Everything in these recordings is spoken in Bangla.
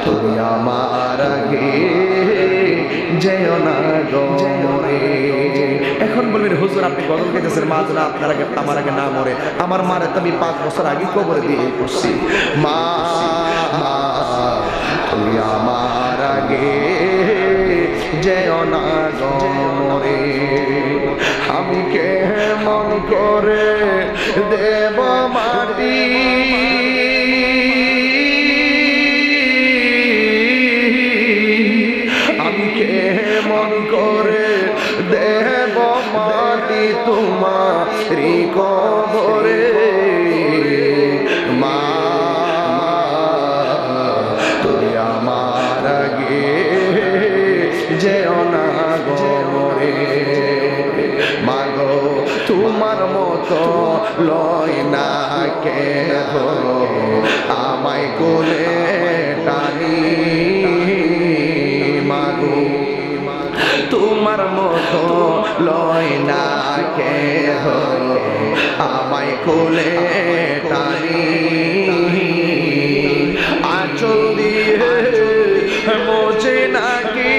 তুমি আমার আগে যেও না গো মরে। এখন বলবেন হুজুর আপনি গজল গাইতেছেন মা যেন আপনার আগে আমার আগে না মরে। আমার মারে তো আমি 5 বছর আগে কবরে দিয়ে পড়ছি। মা তুমি আমার আগে যেও না গো মরে। আমি কেমন করে দেব মাটি কেমন করে দেব মাটি তোমারি কবরে। মা তুমি আমার আগে যেও না গো মরে। মা গো তোমার মতো লয় না কে আমায় কোলে টানি। মাগো তোমার মতো লয় না কে আমায় কোলে টানি। আঁচল দিয়ে মোছে নাকি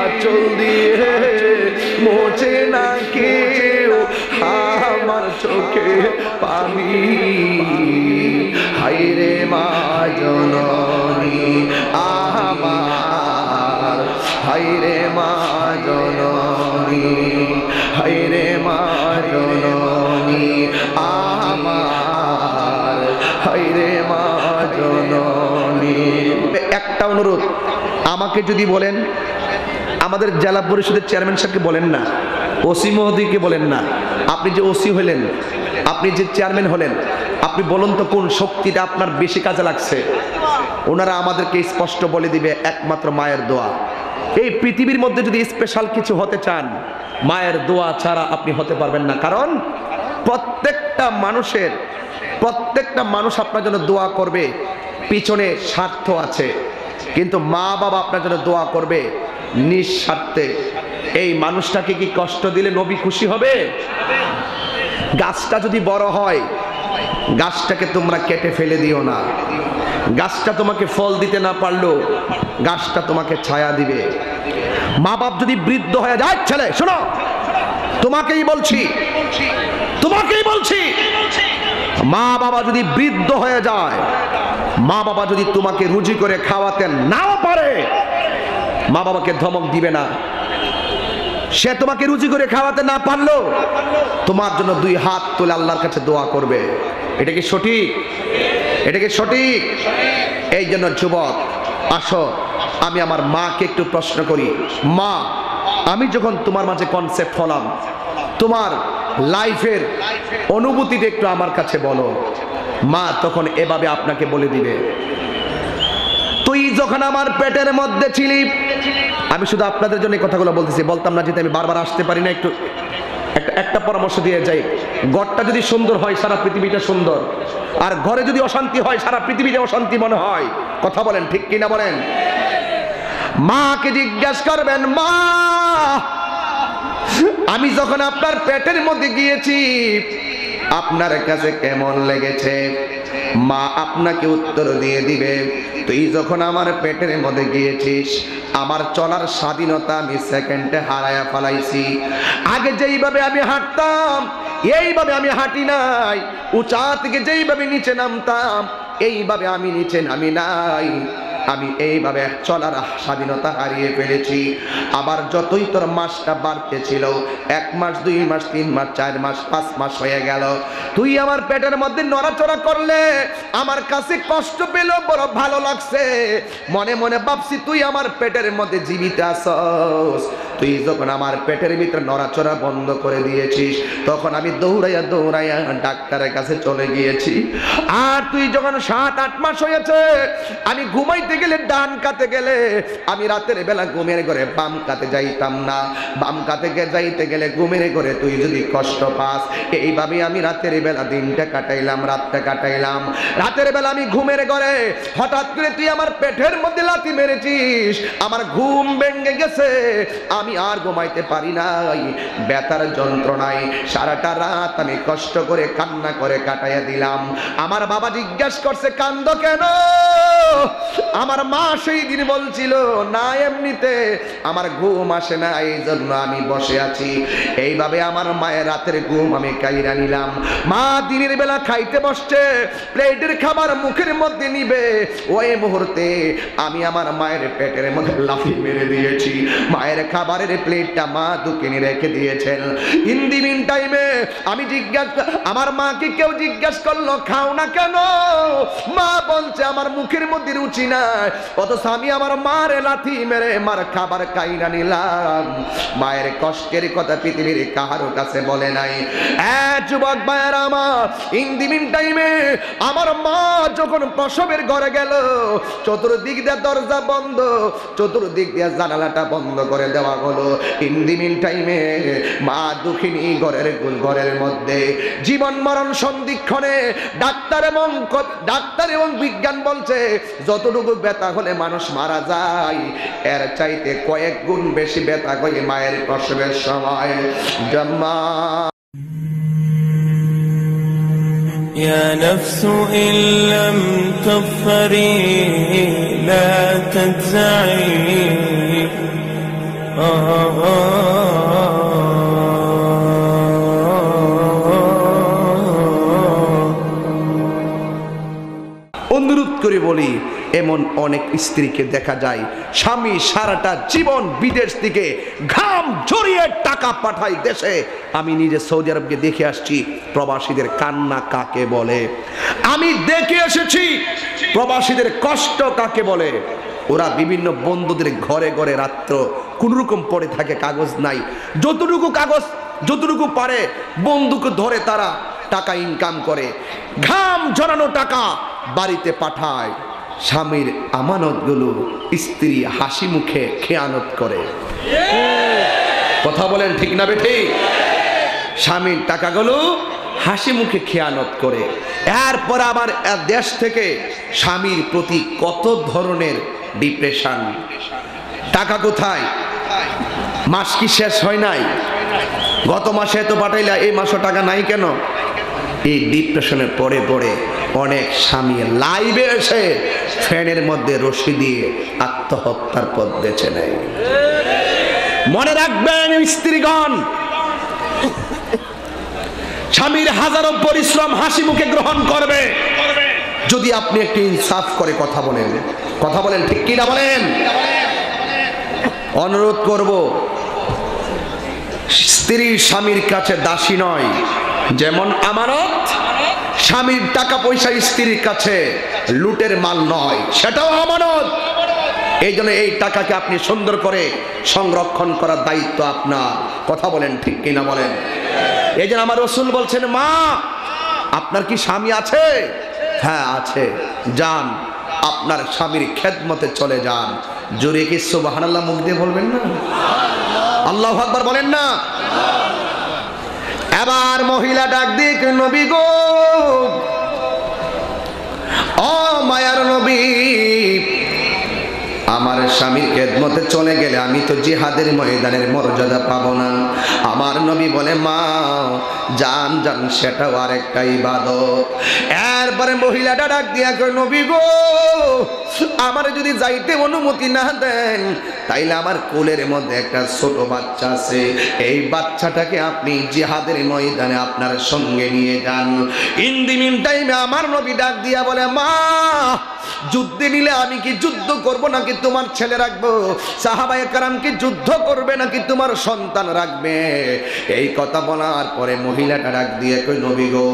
আঁচল দিয়ে মোছে নাকি আমার চোখে পানি। হায়রে মা জননী আমার, হায়রে মা জননী, হায়রে মা জননী আমার, হায়রে মা জননী। একটা অনুরোধ, আমাকে যদি বলেন, আমাদের জেলা পরিষদের চেয়ারম্যান সাহেবকে বলেন না, ওসি মহোদয়কে বলেন না, আপনি যে ওসি হলেন, আপনি যে চেয়ারম্যান হলেন, আপনি বলুন তো কোন শক্তিটা আপনার বেশি কাজে লাগছে। ওনারা আমাদেরকে স্পষ্ট বলে দিবে একমাত্র মায়ের দোয়া। এই পৃথিবীর মধ্যে যদি স্পেশাল কিছু হতে চান, মায়ের দোয়া ছাড়া আপনি হতে পারবেন না। কারণ প্রত্যেকটা মানুষ আপনার জন্য দোয়া করবে, পিছনে স্বার্থ আছে, কিন্তু মা বাবা আপনার জন্য দোয়া করবে নিঃস্বার্থে। এই মানুষটাকে কি কষ্ট দিলে নবী খুশি হবে? গাছটা যদি বড় হয়, গাছটাকে তোমরা কেটে ফেলে দিও না। গাছটা তোমাকে ফল দিতে না পারলো, গাছটা তোমাকে ছায়া দিবে। মা বাপ যদি বৃদ্ধ হয়ে যায়, ছেলে শোনো, তোমাকেই বলছি, মা বাবা যদি বৃদ্ধ হয়ে যায়, মা বাবা যদি তোমাকে রুজি করে খাওয়াতে নাও পারে, মা বাবাকে ধমক দিবে না। সে তোমাকে রুজি করে খাওয়াতে না পারলো, তোমার জন্য 2 হাত তুলে আল্লাহর কাছে দোয়া করবে। এটা কি সঠিক? এটা কি সঠিক? এই জন্য যুবক, আসো আমি আমার মাকে একটু প্রশ্ন করি, মা আমি যখন তোমার মাঝে কনসেপ্ট হলাম, তোমার লাইফের অনুভূতিটা একটু আমার কাছে বলো। মা তখন এভাবে আপনাকে বলে দিবে, তুই যখন আমার পেটের মধ্যে ছিলি, আমি শুধু আপনাদের জন্য এই কথাগুলো বলতেছি, বলতাম না যেতে আমি বারবার আসতে পারি না। একটু একটা পরামর্শ দিয়ে যাই, ঘরটা যদি সুন্দর হয় সারা পৃথিবীটা সুন্দর, আর ঘরে যদি অশান্তি হয় সারা পৃথিবীটা অশান্তি মনে হয়। কথা বলেন ঠিক কিনা বলেন? মাকে জিজ্ঞাসা করবেন, মা আমি যখন আপনার পেটের মধ্যে গিয়েছি আপনার কাছে কেমন লেগেছে? মা আপনাকে উত্তর দিয়ে দিবে, তুই যখন আমার পেটের মধ্যে গিয়েছিস আমার চলার স্বাধীনতা আমি সেকেন্ডে হারায়া ফেলাইছি। আগে যেইভাবে আমি হাঁটতাম এইভাবে আমি হাঁটি নাই, উঁচা থেকে যেইভাবে নিচে নামতাম এইভাবে আমি নিচে নামি নাই। আমি এইভাবে চলার স্বাধীনতা হারিয়ে ফেলেছি। আবার যতই তোর মাসটা বাড়তে ছিল, 1 মাস 2 মাস 3 মাস 4 মাস 5 মাস হয়ে গেল, তুই আমার পেটের মধ্যে নড়াচড়া করলে আমার কাছে কষ্ট পেল, বড় ভালো লাগছে। মনে মনে ভাবছি তুই আমার পেটের মধ্যে জীবিত আছস। তুই যখন আমার পেটের ভিতরে নড়াচড়া বন্ধ করে দিয়েছিস তখন আমি দৌড়াইয়া ডাক্তারের কাছে চলে গিয়েছি। আর তুই যখন 7-8 মাস হয়েছে, আমি ঘুমাইতে গেলে ডান কাতে গেলে আমি রাতের বেলা ঘুমের ঘরে বাম কাতে যাইতাম না, বাম কাতে যাইতে গেলে ঘুমের ঘরে তুই যদি কষ্ট পাস। এইভাবে আমি রাতের বেলা দিনটা কাটাইলাম, রাতটা কাটাইলাম। রাতের বেলা আমি ঘুমের ঘরে হঠাৎ করে তুই আমার পেটের মধ্যে লাথি মেরেছিস, আমার ঘুম ভেঙে গেছে। আমি আমি আর ঘুমাইতে পারি নাই, ব্যথার যন্ত্রণায় সারাটা রাত আমি কষ্ট করে কান্না করে কাটাইয়া দিলাম। আমার বাবা জিজ্ঞাসা করছে কান্দো কেন? আমার মা সেই দিন বলছিল না এমনিতে আমার ঘুম আসে না, এই জন্য আমি বসে আছি। এইভাবে আমার মায়ের রাতের ঘুম আমি কাইরা নিলাম। মা দিনের বেলা খাইতে বসছে, প্লেটের খাবার মুখের মধ্যে নিবে, ওই মুহূর্তে আমি আমার মায়ের পেটের মধ্যে লাফি মেরে দিয়েছি। মায়ের খাবারের প্লেটটা মা দোকানে রেখে দিয়েছেন। ইন দি মিন টাইমে আমি আমার মাকে কেউ জিজ্ঞাসা করলো খাও না কেন? মা বলছে আমার মুখের মধ্যে রুচি নাই, অথচ আমি আমার মার লাথি মেরে মার খাবার কাইরা নিলাম। মায়ের কষ্টের কথা পৃথিবীর কারো কাছে বলে নাই। যুবক ভাইয়েরা আমার, ইন দি মিন টাইমে আমার মা যখন প্রসবের ঘরে গেল, চতুর্দিক দিয়ে দরজা বন্ধ, চতুর্দিক দিয়ে জানালাটা বন্ধ করে দেওয়া হলো। ইন দি মিন টাইমে মা দুঃখিনী ঘরের মধ্যে জীবন মরণ সন্ধিক্ষণে ডাক্তার এবং বিজ্ঞান বলছে যতটুকু ব্যথা হলে মানুষ মারা যায়, এর চাইতে কয়েক গুণ বেশি ব্যথা হয় মায়ের প্রসবের সময়। জম্মা يا نفس إن لم تظفري لا تجزعي অনুরোধ করে বলি, এমন অনেক স্ত্রীকে দেখা যায় স্বামী সারাটা জীবন বিদেশ থেকে ঘাম ঝরিয়ে টাকা পাঠায় দেশে। আমি নিজে সৌদি আরবকে দেখে আসছি প্রবাসীদের কান্না কাকে বলে, আমি দেখে এসেছি প্রবাসীদের কষ্ট কাকে বলে। ওরা বিভিন্ন বন্ধুদের ঘরে ঘরে রাত্র কোনরকম পড়ে থাকে, কাগজ নাই, যতটুকু পারে বন্ধুকে ধরে তারা টাকা ইনকাম করে, ঘাম ঝরানো টাকা বাড়িতে পাঠায়। স্বামীর আমানতগুলো স্ত্রী হাসি মুখে খেয়ানত করে। কথা বলেন ঠিক না বেঠি? স্বামীর টাকাগুলো হাসি মুখে খেয়ানত করে। এরপর আবার দেশ থেকে স্বামীর প্রতি কত ধরনের ডিপ্রেশন। টাকা কোথায়? মাস কি শেষ হয় নাই? গত মাসে এত পাঠাইলা, এই মাসও টাকা নাই কেন? এই ডিপ্রেশনের পরে পরে অনেক স্বামী লাইভে এসে ফ্যানের মধ্যে রশি দিয়ে আত্মহত্যার পথ বেছে নেয়। মনে রাখবেন স্ত্রীগণ, স্বামীর হাজারো পরিশ্রম হাসি মুখে গ্রহণ করবে যদি আপনি একটু ইনসাফ করে কথা বলেন। ঠিক কি না বলেন? অনুরোধ করব, স্ত্রী স্বামীর কাছে দাসী নয়, যেমন আমানত স্বামীর টাকা পয়সা স্ত্রীর কাছে লুটের মাল নয়, সেটাও আমানত। এই জন্য এই টাকাকে আপনি সুন্দর করে সংরক্ষণ করার দায়িত্ব আপনার। কথা বলেন ঠিক কিনা বলেন? এই জন্য আমার রাসূল বলছেন, মা আপনার কি স্বামী আছে? হ্যাঁ আছে, যান আপনার স্বামীর খেদমতে চলে যান। জোরে কি সুবহানাল্লাহ মুখ দিয়ে বলবেন না? আল্লাহু আকবার বলেন না? এবার মহিলা ডাক দিক, নবী গো, ও মায়ার নবী, আমার স্বামীর খেদমতে চলে গেলে আমি তো জিহাদের ময়দানের মর্যাদা পাবো না। আমার নবী বলে, মা জান সেটাও আরেকটা ইবাদত। এরপরে মহিলাটা ডাক দিয়া কয়, নবী গো, আমার যদি যাইতে অনুমতি না দেন তাইলে আমার কোলের মধ্যে একটা ছোট বাচ্চা আছে, এই বাচ্চাটাকে আপনি জিহাদের ময়দানে আপনার সঙ্গে নিয়ে যান। ইন দি মিন টাইমে আমার নবী ডাক দিয়া বলে, মা যুদ্ধে নিলে আমি কি যুদ্ধ করব নাকি তোমার ছেলে রাখবো? সাহাবায়ে কেরাম কি যুদ্ধ করবে নাকি তোমার সন্তান রাখবে? এই কথা বলার পরে মহিলাটা ডাক দিয়ে কই, নবী গো,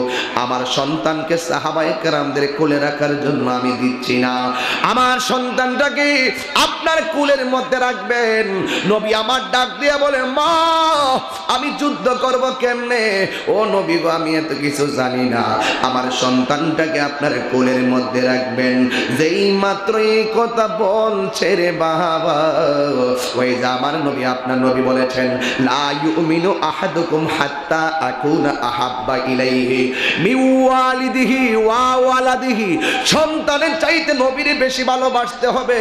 আমার সন্তানকে সাহাবায়ে কেরামদের কোলে রাখার জন্য আমি দিচ্ছি না, আমার সন্তানটাকে আপনার কোলের মধ্যে রাখবেন। নবী আমার ডাক দিয়ে বলে, মা আমি যুদ্ধ করব কেমনে? ও নবী গো, আমি এত কিছু জানি না, আমার সন্তানটাকে আপনার কোলের মধ্যে রাখবেন। যেই মাত্র এই কথা বলছে রে বাবা, ওই যে আমার নবী আপনার নবী বলেছেন, লা ইউমিনু আহাদুকুম হাত্তা আকুনা আহাব্বা ইলাইহি মিন ওয়ালিদিহি ওয়া ওয়ালাদিহি। সন্তানের চাইতে নবীর বেশি ভালোবাসতে হবে।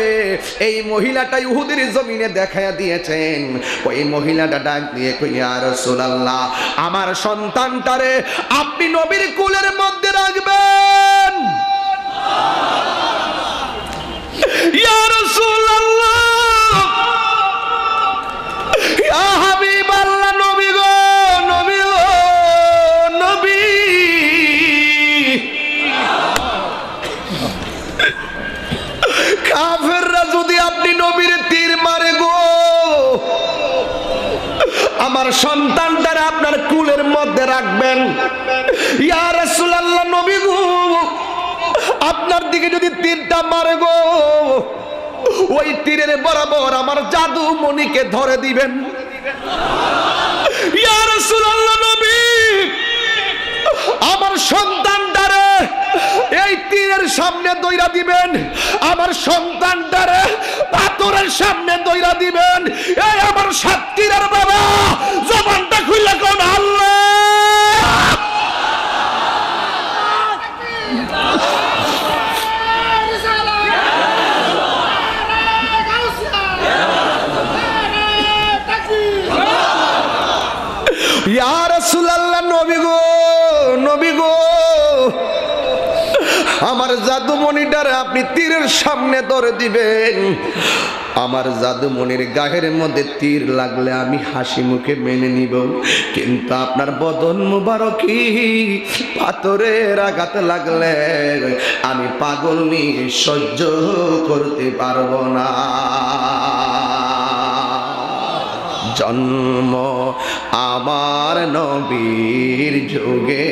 এই মহিলাটা ইহুদির জমিনে দেখায়া দিয়েছেন। ওই মহিলাটা ডাক দিয়ে কই, ইয়া রাসূলুল্লাহ, আমার সন্তানটারে আপনি নবীর কোলের মধ্যে রাখবেন। ইয়া রাসূলুল্লাহ, ইয়া হাবিবাল্লাহ, নবী গো, নবী গো, নবী। কাফেররা যদি আপনি নবীর তীর মারে গো, আমার সন্তানটারে আপনার কুলের মধ্যে রাখবেন। ইয়া রাসূলুল্লাহ, নবী গো, আপনার দিকে যদি তীরটা মারে গো, ওই তীরের বরাবর আমার জাদু মণিকে ধরে দিবেন। ইয়া রাসূলুল্লাহ, নবী, আমার সন্তানটারে এই তীরের সামনে দইরা দিবেন, আমার সন্তানটারে পাথরের সামনে দইরা দিবেন। এই আমার সাতক্ষীরার বাবা, জবানটা খুলে কোন আল্লাহ। ইয়া রাসূলুল্লাহ, নবী গো, নবী গো, আমার জাদুমণিটারে আপনি তীরের সামনে ধরে দিবেন। আমার জাদুমণির গায়ের মধ্যে তীর লাগলে আমি হাসি মুখে মেনে নিব, কিন্তু আপনার বদন মুবারকি পাথরের আঘাত লাগলে আমি পাগল নিয়ে সহ্য করতে পারবো না। জন্ম আমার নবীর যুগে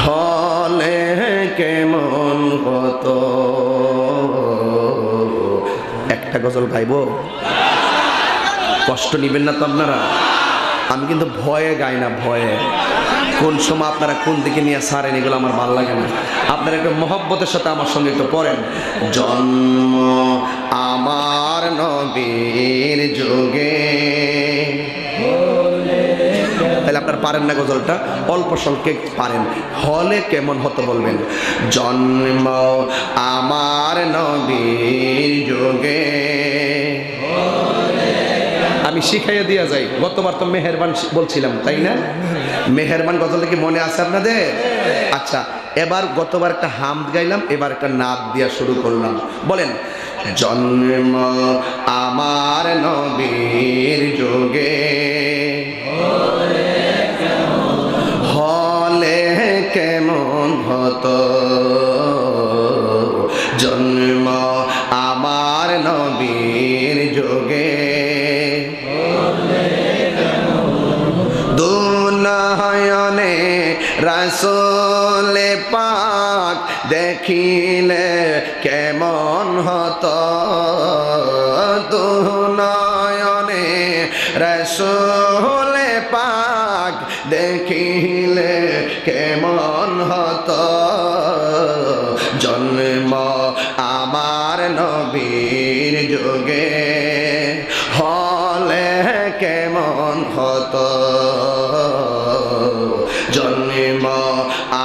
হলে কেমন হতো। একটা গজল গাইবো, কষ্ট নিবেন না তো আপনারা। আমি কিন্তু ভয়ে গাই না, ভয়ে। কোন সময় আপনারা কোন দিকে নিয়ে ছাড়েন এগুলো আমার ভালো লাগে না। আপনারা একটু মহব্বতের সাথে আমার সঙ্গে একটু পড়েন। জন্ম আমার নবীর যুগে, তাহলে আপনার পারেন না গজলটা, অল্প স্বল্পে পারেন। হলে কেমন হতো বলবেন, জন্ম আমার নবীর যুগে। আমি শিখাইয়া দিয়া যাই, গতবার তো মেহেরবান বলছিলাম তাই না? মেহেরবান গজলটা কি মনে আছে আপনাদের? আচ্ছা, এবার গতবার একটা হামদ গাইলাম, এবার একটা নাদ দিয়া শুরু করলাম। বলেন, জন্ম আমার নবীর যুগে হলে কেমন হতো। জন্ম আমার নবীর যুগে দুনয়নে রাসূল পাক দেখিলে কেমন হতো। দুনয়নে রাসূল পাক দেখিলে কেমন হতো। জন্ম আমার নবীর যুগে হলে কেমন হতো। জন্ম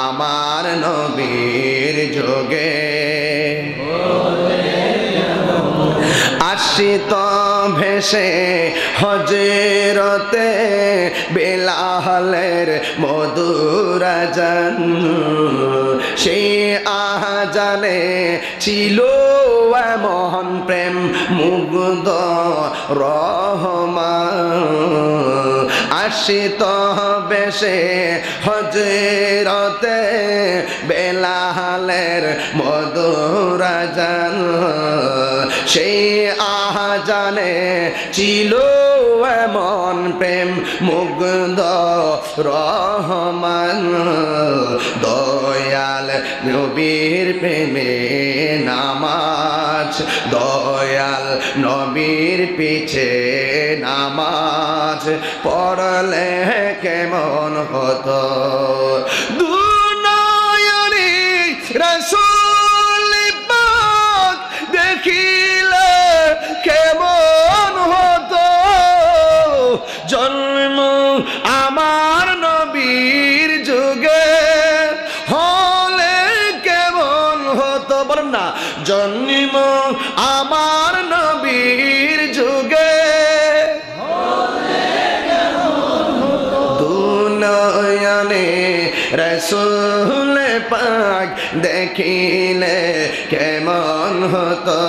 আমার নবীর যুগে আসিত ভেসে হজরতে বেলালের মধুর আযান। সেই আযানে ছিল এমন প্রেম মুগ্ধ রহমান। আসিত বেশে হজরতে বেলালের মধুর আযান। সেই আযানে ছিল এমন প্রেম মুগ্ধ রহমান। দয়াল নবীর প্রেমে নামাজ, দয়াল নবীর পিছে নামাজ পড়লে কেমন হতো। দুনয়নে রাসূল পাক দেখিলে রসুল পাক দেখিলে কেমন হতো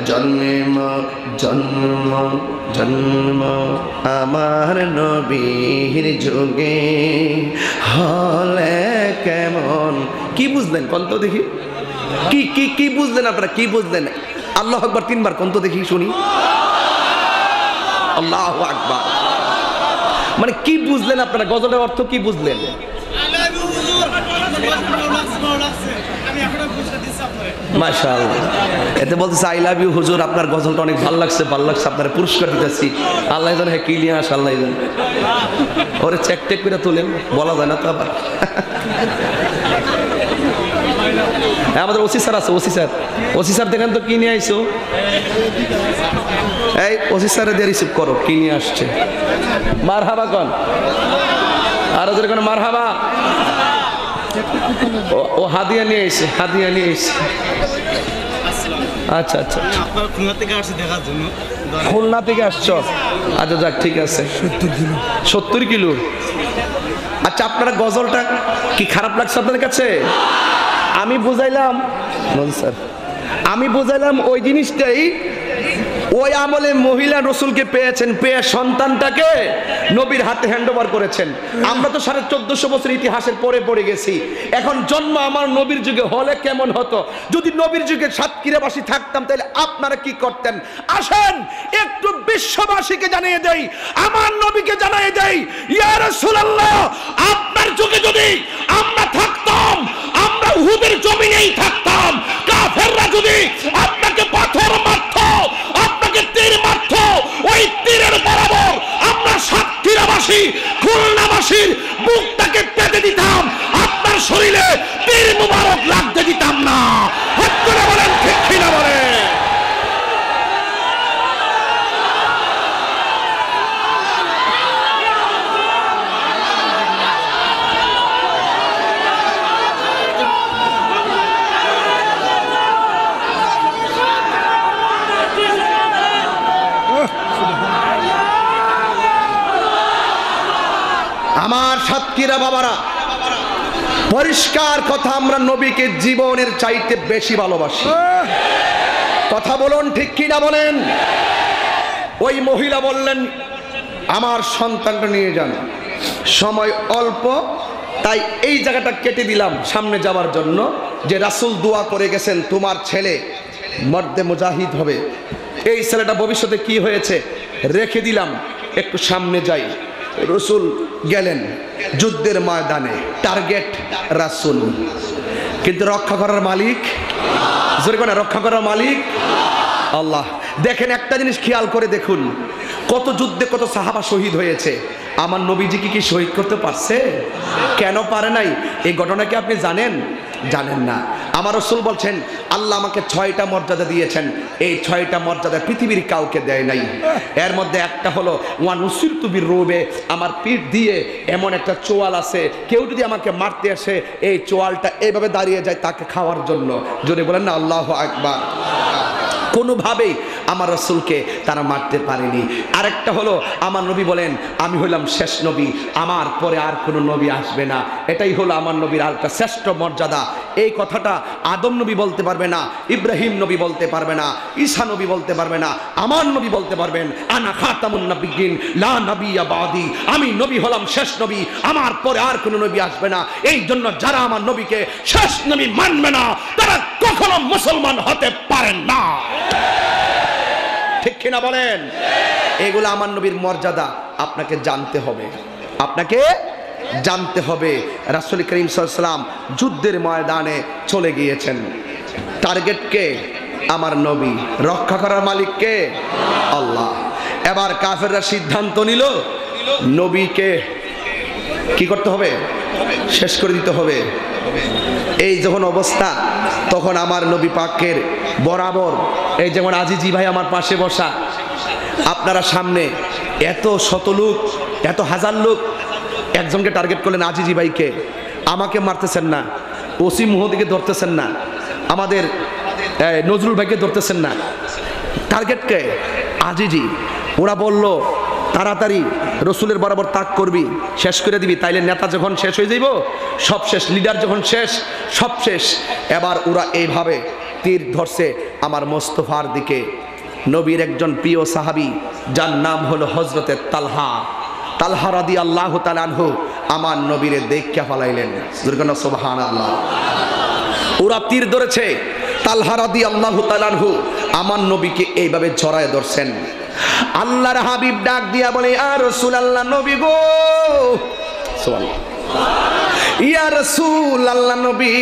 জন্ম জন্ম জন্ম আমার নবীর যুগে হলে কেমন। কি বুঝলেন কোন তো দেখি, কি কি কি বুঝলেন আপনারা, কি বুঝলেন? আল্লাহু আকবার 3 বার কোন তো দেখি শুনি। আল্লাহু আকবার মানে কি বুঝলেন আপনারা? গজলের অর্থ কি বুঝলেন? মাশাআল্লাহ, এতে বলতেছে আই লাভ ইউ হুজুর, আপনার গজলটা অনেক ভালো লাগছে, ভালো লাগছে, আপনার পুরস্কার দিতেছি। আল্লাহ জানে হ্যাঁ কি নিয়ে আস, আল্লাহ জানে। ওরে চেক টেক করে তোলেন, বলা যায় না তো আবার। আমাদের ওসি স্যার আছে, ওসি স্যার দেখেন তো কি নিয়ে আইছো। এই ওসি স্যারে দিয়ে রিসিভ করো কি নিয়ে আসছে। মারহাবা কোন, আর ওদের কোন মারহাবা। ও হাদিয়া নিয়ে এসে, হাদিয়া নিয়ে এসে। আচ্ছা আচ্ছা, খুলনা থেকে আসছি দেখার জন্য। খুলনা থেকে আসছো? আচ্ছা যাক ঠিক আছে। 70 কিলো। আচ্ছা আপনারা গজলটা কি খারাপ লাগছে আপনাদের কাছে? আমি বুঝাইলাম স্যার, আমি বুঝাইলাম ওই জিনিসটাই ওই আমলে মহিলা রসুলকে পেয়েছেন, পেয়ে সন্তানটাকে নবীর হাতে হ্যান্ডওভার করেছেন। আমরা তো 1450 বছর ইতিহাসের পরে পড়ে গেছি। এখন জন্ম আমার নবীর যুগে হলে কেমন হতো? যদি নবীর যুগে সাতক্ষীরাবাসী থাকতাম তাহলে আপনারা কি করতেন? আসেন একটু বিশ্ববাসীকে জানিয়ে দেই, আমার নবীকে জানিয়ে দেই, ইয়া রাসূলুল্লাহ আপনার যুগে যদি আমরা থাকতাম, আমরা উহুদের জমিনেই থাকতাম। কাফেররা যদি আপনাকে পাথর মারতো, আপনাকে তীর মারতো, ওই তীরের বরাবর আমরা সাতক্ষীরাবাসী খুলনাবাসীর বুকটাকে পেতে দিতাম, আপনার শরীরে তীর মুবারক লাগতে দিতাম না। হাত তুলে বলেন ঠিক কিনা বলেন। আমার সাতক্ষীরা বাবারা, পরিষ্কার কথা, আমরা নবীকে জীবনের চাইতে বেশি ভালোবাসি। কথা বলুন ঠিক কিনা বলেন। ওই মহিলা বললেন আমার সন্তানটা নিয়ে যান, সময় অল্প, তাই এই জায়গাটা কেটে দিলাম সামনে যাওয়ার জন্য, যে রাসূল দোয়া করে গেছেন তোমার ছেলে মর্দে মুজাহিদ হবে। এই ছেলেটা ভবিষ্যতে কি হয়েছে রেখে দিলাম, একটু সামনে যাই। রসুল গেলেন যুদ্ধের ময়দানে, টার্গেট রাসূল, কিন্তু রক্ষা করার মালিক, জোরে করে রক্ষা করার মালিক আল্লাহ। দেখেন একটা জিনিস খেয়াল করে দেখুন, কত যুদ্ধে কত সাহাবা শহীদ হয়েছে, আমার নবীজি কি শহীদ করতে পারছে? কেন পারে নাই? এই ঘটনা কি আপনি জানেন? জানেন না। আমার রাসূল বলছেন আল্লাহ আমাকে 6টা মর্যাদা দিয়েছেন, এই 6টা মর্যাদা পৃথিবীর কাউকে দেয় নাই। এর মধ্যে একটা হলো ওয়া নুসিরতু বিররুবে, আমার পিঠ দিয়ে এমন একটা চোয়াল আছে, কেউ যদি আমাকে মারতে আসে এই চোয়ালটা এইভাবে দাঁড়িয়ে যায় তাকে খাওয়ার জন্য। জোরে বলেন না আল্লাহু আকবার। কোনোভাবেই আমার রাসূলকে তারা মারতে পারেনি। আরেকটা হলো আমার নবী বলেন আমি হইলাম শেষ নবী, আমার পরে আর কোনো নবী আসবে না। এটাই হলো আমার নবীর আরেকটা শ্রেষ্ঠ মর্যাদা। এই কথাটা আদম নবী বলতে পারবে না, ইব্রাহিম নবী বলতে পারবে না, ঈসা নবী বলতে পারবে না, আমার নবী বলতে পারবেন আনা খাতামুন নবিয়্যিন লা নাবিয়্যা বাদি, আমি নবী হলাম শেষ নবী, আমার পরে আর কোনো নবী আসবে না। এই জন্য যারা আমার নবীকে শেষ নবী মানবে না তারা কখনো মুসলমান হতে পারেন না। ঠিক কিনা বলেন? এগুলো আমার নবীর মর্যাদা আপনাকে জানতে হবে, আপনাকে জানতে হবে। রাসূল করিম সাল্লাল্লাহু আলাইহি ওয়াসাল্লাম যুদ্ধের ময়দানে চলে গিয়েছেন। টার্গেট কে? আমার নবী। রক্ষা করার মালিক কে? আল্লাহ। এবার কাফেররা সিদ্ধান্ত নিল নবীকে কি করতে হবে? শেষ করে দিতে হবে। এই যখন অবস্থা, তখন আমার নবী পাকের বরাবর, এই যেমন আজিজি ভাই আমার পাশে বসা, আপনারা সামনে এত শত লোক, এত হাজার লোক, একজনকে টার্গেট করলেন আজিজি ভাইকে, আমাকে মারতেছেন না, ওসি মুহদিকে ধরতেছেন না, আমাদের নজরুল ভাইকে ধরতেছেন না, টার্গেটকে আজিজি। ওরা বলল তাড়াতাড়ি রসুলের বরাবর তাক করবি, শেষ করে দিবি, তাইলে নেতা যখন শেষ হয়ে যাইব সব শেষ, লিডার যখন শেষ সব শেষ। এবার ওরা এইভাবে তীর ধরছে আমার মোস্তফার দিকে। নবীর একজন প্রিয় সাহাবী যার নাম হলো হযরতে তালহা, তালহা রাদিয়াল্লাহু তাআলা আনহু আমার নবীরে দেখিয়া ফলাইলেন। সুবহানাল্লাহ। ওরা তীর ধরেছে, তালহা রাদিয়াল্লাহু তাআলা আনহু আমার নবীকে এইভাবে জড়ায় ধরছেন। আল্লাহর হাবিব ডাক দিয়া বলে, ইয়া রাসূলুল্লাহ, নবী গো, সুবহানাল্লাহ, ইয়া রাসূলুল্লাহ নবী,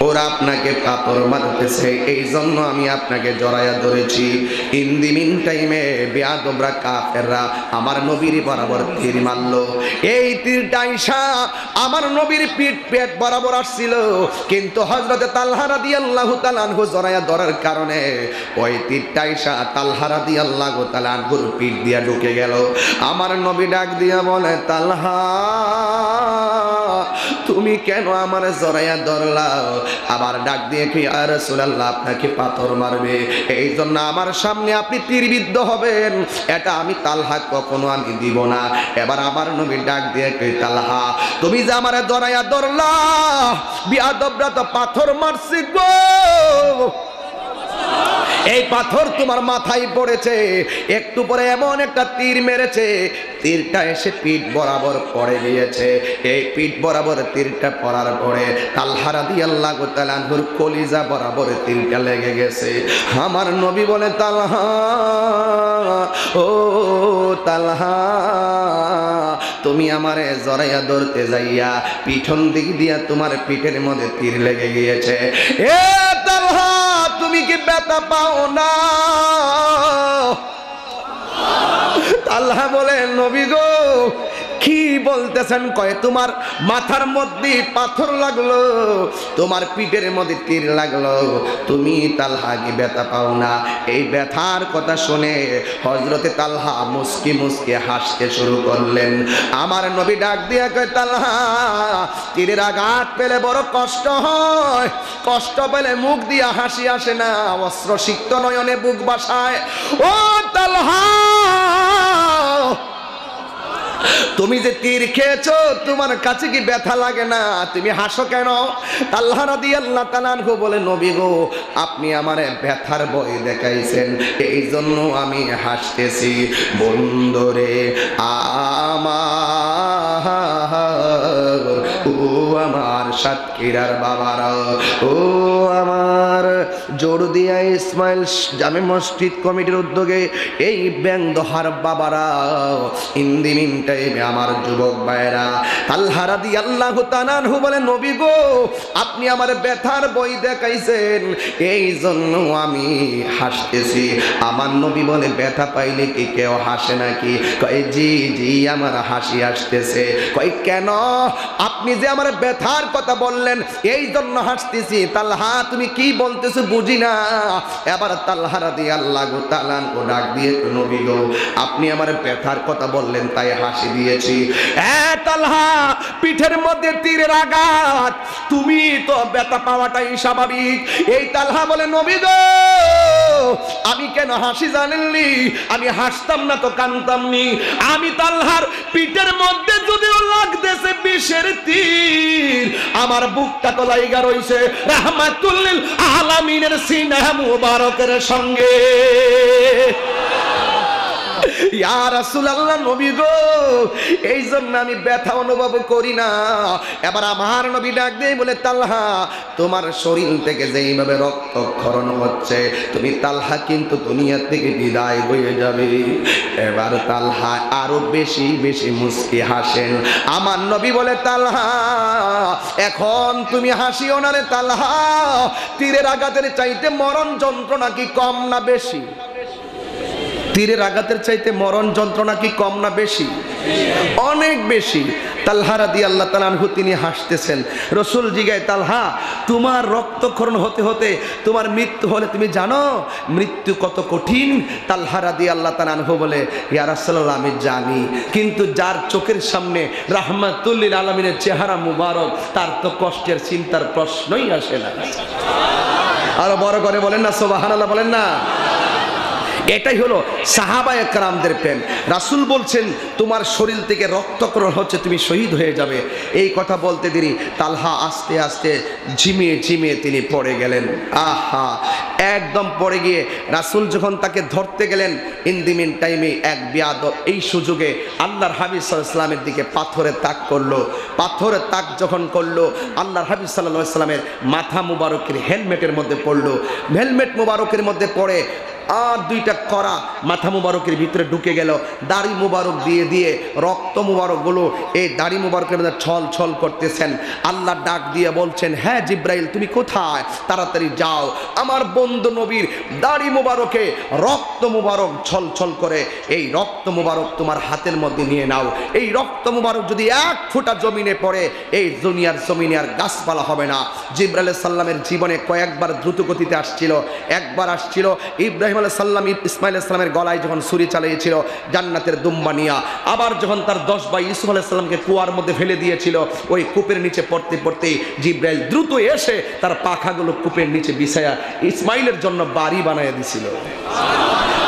ওরা আপনাকে পাথর মারতেছে, এই জন্য আমি আপনাকে জড়াইয়া ধরেছি। ইন দি মিন টাইমে বেয়াদবরা কাফেররা আমার নবীর বরাবর তীর মারলো। এই তীরটা আইসা আমার নবীর পেট বরাবর আসছিল, কিন্তু হযরতে তালহা রাদিয়াল্লাহু তাআলা আনহু জড়াইয়া ধরার কারণে ওই তীরটা আইসা তালহা রাদিয়াল্লাহু তাআলা আনহুর পিঠ দিয়া ঢুকে গেল। আমার নবী ডাক দিয়া বলে, তালহা, তুমি কেন আমার জড়াইয়া ধরলা? আবার ডাক দিয়ে কি, ইয়া রাসূলুল্লাহ, আপনাকে পাথর মারবে, এই জন্য আমার সামনে আপনি তীরবিদ্ধ হবেন, এটা আমি তালহা কখনো আমি দিব না। এবার আমার নবী ডাক দিয়ে কি, তালহা, তুমি যে আমার জড়াইয়া ধরলা, বিয়াদবরা তো পাথর মারছে গো, এই পাথর তোমার মাথায় পড়েছে, একটু পরে এমন একটা তীর মেরেছে, তীরটা এসে পিঠ বরাবর পড়ে গিয়েছে। এই পিঠ বরাবর তীরটা পড়ার পরে তালহা রাদিয়াল্লাহু তাআলা আনহুর কলিজা বরাবর তীরটা লেগে গেছে। আমার নবী বলে, তালহা, ও তালহা, তুমি আমারে জড়াইয়া ধরতে যাইয়া পিছন দিক দিয়া তোমার পিঠের মধ্যে তীর লেগে গিয়েছে। এ তালহা, তুমি কি ব্যথা পাও না? তালহা বলে, নবী গো, কি বলতেছেন? কয়, তোমার মাথার মধ্যে পাথর লাগলো, তোমার পিঠের মধ্যে তীর লাগলো, তুমি তালহা কি ব্যথা পাও না? এই ব্যথার কথা শুনে হযরতে তালহা মুস্কি মুস্কি হাসতে শুরু করলেন। আমার নবী ডাক দিয়া কয়, তালহা, তীরের আঘাত পেলে বড় কষ্ট হয়, কষ্ট পেলে মুখ দিয়া হাসি আসে না, অস্ত্র সিক্ত নয়নে বুক বাসায়। ও তালহা, তুমি যে তীর খেয়েছো, তোমার কাছে কি ব্যথা লাগে না? তুমি হাসো কেন? তালহা রাদিয়াল্লাহু তাআলা আনহু বলে, নবী গো, আপনি আমারে ব্যথার ভয় দেখাইছেন, এই জন্য আমি হাসতেছি। বন্ধুরে আমার, ও আমার সাতক্ষীরার বাবারা, ও আমার জোরদিয়া ইসমাইল জামে মসজিদ কমিটির উদ্যোগে এই ব্যাংদহার বাবারা, ইন্দি মিন টাইমে আমার যুবক ভাইরা, তালহা রাদিয়াল্লাহু তাআলা আনহু বলে, নবী গো, আপনি আমার ব্যথার বই দেখাইছেন, এই জন্য আমি হাসতেছি। আমার নবী বলে, ব্যথা পাইলে কি কেউ হাসে নাকি? কয়, জি জি, আমার হাসি আসতেছে। কয়, কেন? আপনি যে আমার ব্যথার কথা বললেন, এই জন্য হাসতেছি। তালহা, তুমি কি বলতেছো বুঝি না। এবার তালহা রাদিয়াল্লাহু তাআলা আনহু ডাক দিয়ে, নবী গো, আপনি আমার ব্যথার কথা বললেন তাই হাসি দিয়েছি। তালহা, পিঠের মধ্যে তীরের আঘাত, তুমি তো ব্যথা পাওয়াটাই স্বাভাবিক। এই তালহা বলে, নবী গো, আমি কেন হাসি জানেননি? আমি হাসতাম না তো কাঁদতাম নি। আমি তালহার পিঠের মধ্যে যদিও লাগতেছে বিষের তীর, আমার বুকটা তো লাইগা রইছে রাহমাতুল লিল আলামিনের সিনা মুবারকের সঙ্গে। ইয়া রাসূলুল্লাহ, নবী গো, এই জন্য আমি ব্যথা অনুভব করি না। এবার আমার নবী ডাক দিয়ে বলে, তালহা, তোমার শরীর থেকে যেইভাবে রক্তক্ষরণ হচ্ছে, তুমি তালহা কিন্তু দুনিয়া থেকে বিদায় হয়ে যাবে। এবার তালহা আরো বেশি বেশি মুস্কি হাসেন। আমার নবী বলে, তালহা, এখন তুমি হাসিও না রে তালহা, তীরের আঘাতের চাইতে মরণ যন্ত্রণা কি কম না বেশি? তীরের আঘাতের চাইতে মরণ যন্ত্রণা কি কম না বেশি? অনেক বেশি। তালহা রাদিয়াল্লাহু তাআলা আনহু তিনি হাসতেছেন। রাসূল জিগায়, তালহা, তোমার রক্তক্ষরণ হতে হতে তোমার মৃত্যু হলে তুমি জানো মৃত্যু কত কঠিন? তালহা রাদিয়াল্লাহু তাআলা আনহু বলে, ইয়া রাসূলুল্লাহ, আমি জানি, কিন্তু যার চোখের সামনে রাহমাতুল লিল আলামিনের চেহারা মুবারক, তার তো কষ্টের চিন্তার প্রশ্নই আসে না। আরো বড় করে বলেন না সুবহানাল্লাহ, বলেন না। এটাই হলো সাহাবায়ে কেরামদের প্রেম। রাসূল বলছেন তোমার শরীর থেকে রক্তক্ষরণ হচ্ছে, তুমি শহীদ হয়ে যাবে। এই কথা বলতে দেরি তালহা আস্তে আস্তে ঝিমিয়ে ঝিমিয়ে তিনি পড়ে গেলেন। আহা, একদম পড়ে গিয়ে রাসূল যখন তাকে ধরতে গেলেন, ইন দি মিন টাইমে এক বিয়াদব এই সুযোগে আল্লাহর হাবিব সাল্লাল্লাহু আলাইহি ওয়াসাল্লামের দিকে পাথরের তাক করলো। পাথরের তাক যখন করলো, আল্লাহর হাবিব সাল্লাল্লাহু আলাইহি ওয়াসাল্লামের মাথা মুবারকের হেলমেটের মধ্যে পড়লো। হেলমেট মুবারকের মধ্যে পড়ে আর দুইটা করা মাথা মুবারকের ভিতরে ঢুকে গেল। দাড়ি মুবারক দিয়ে দিয়ে রক্ত মুবারকগুলো এই দাড়ি মুবারকের মধ্যে ছল ছল করতেছেন। আল্লাহ ডাক দিয়ে বলছেন, হ্যাঁ জিব্রাইল তুমি কোথায়? তাড়াতাড়ি যাও, আমার বন্ধু নবীর দাড়ি মুবারকে রক্ত মুবারক ছল ছল করে, এই রক্ত মুবারক তোমার হাতের মধ্যে নিয়ে নাও। এই রক্ত মুবারক যদি এক ফোঁটা জমিনে পড়ে, এই দুনিয়ার জমিনে আর গাছপালা হবে না। জিব্রাইল সাল্লামের জীবনে কয়েকবার দ্রুত গতিতে আসছিল। একবার আসছিল ইব্রাহিম আলাইহিস সালাম ইসমাইল আলাইহিস সালামের গলায় যখন ছুরি চালিয়েছিল জান্নাতের দুম্বা নিয়া, আবার যখন তার 10 ভাই ইউসুফ আলাইহিস সালামকে কুয়ার মধ্যে ফেলে দিয়েছিল, ওই কূপের নিচে পড়তে পড়তে জিব্রাইল দ্রুত এসে তার পাখাগুলো কূপের নিচে বিছায়া ইসমাইলের জন্য বাড়ি বানায় দিছিল।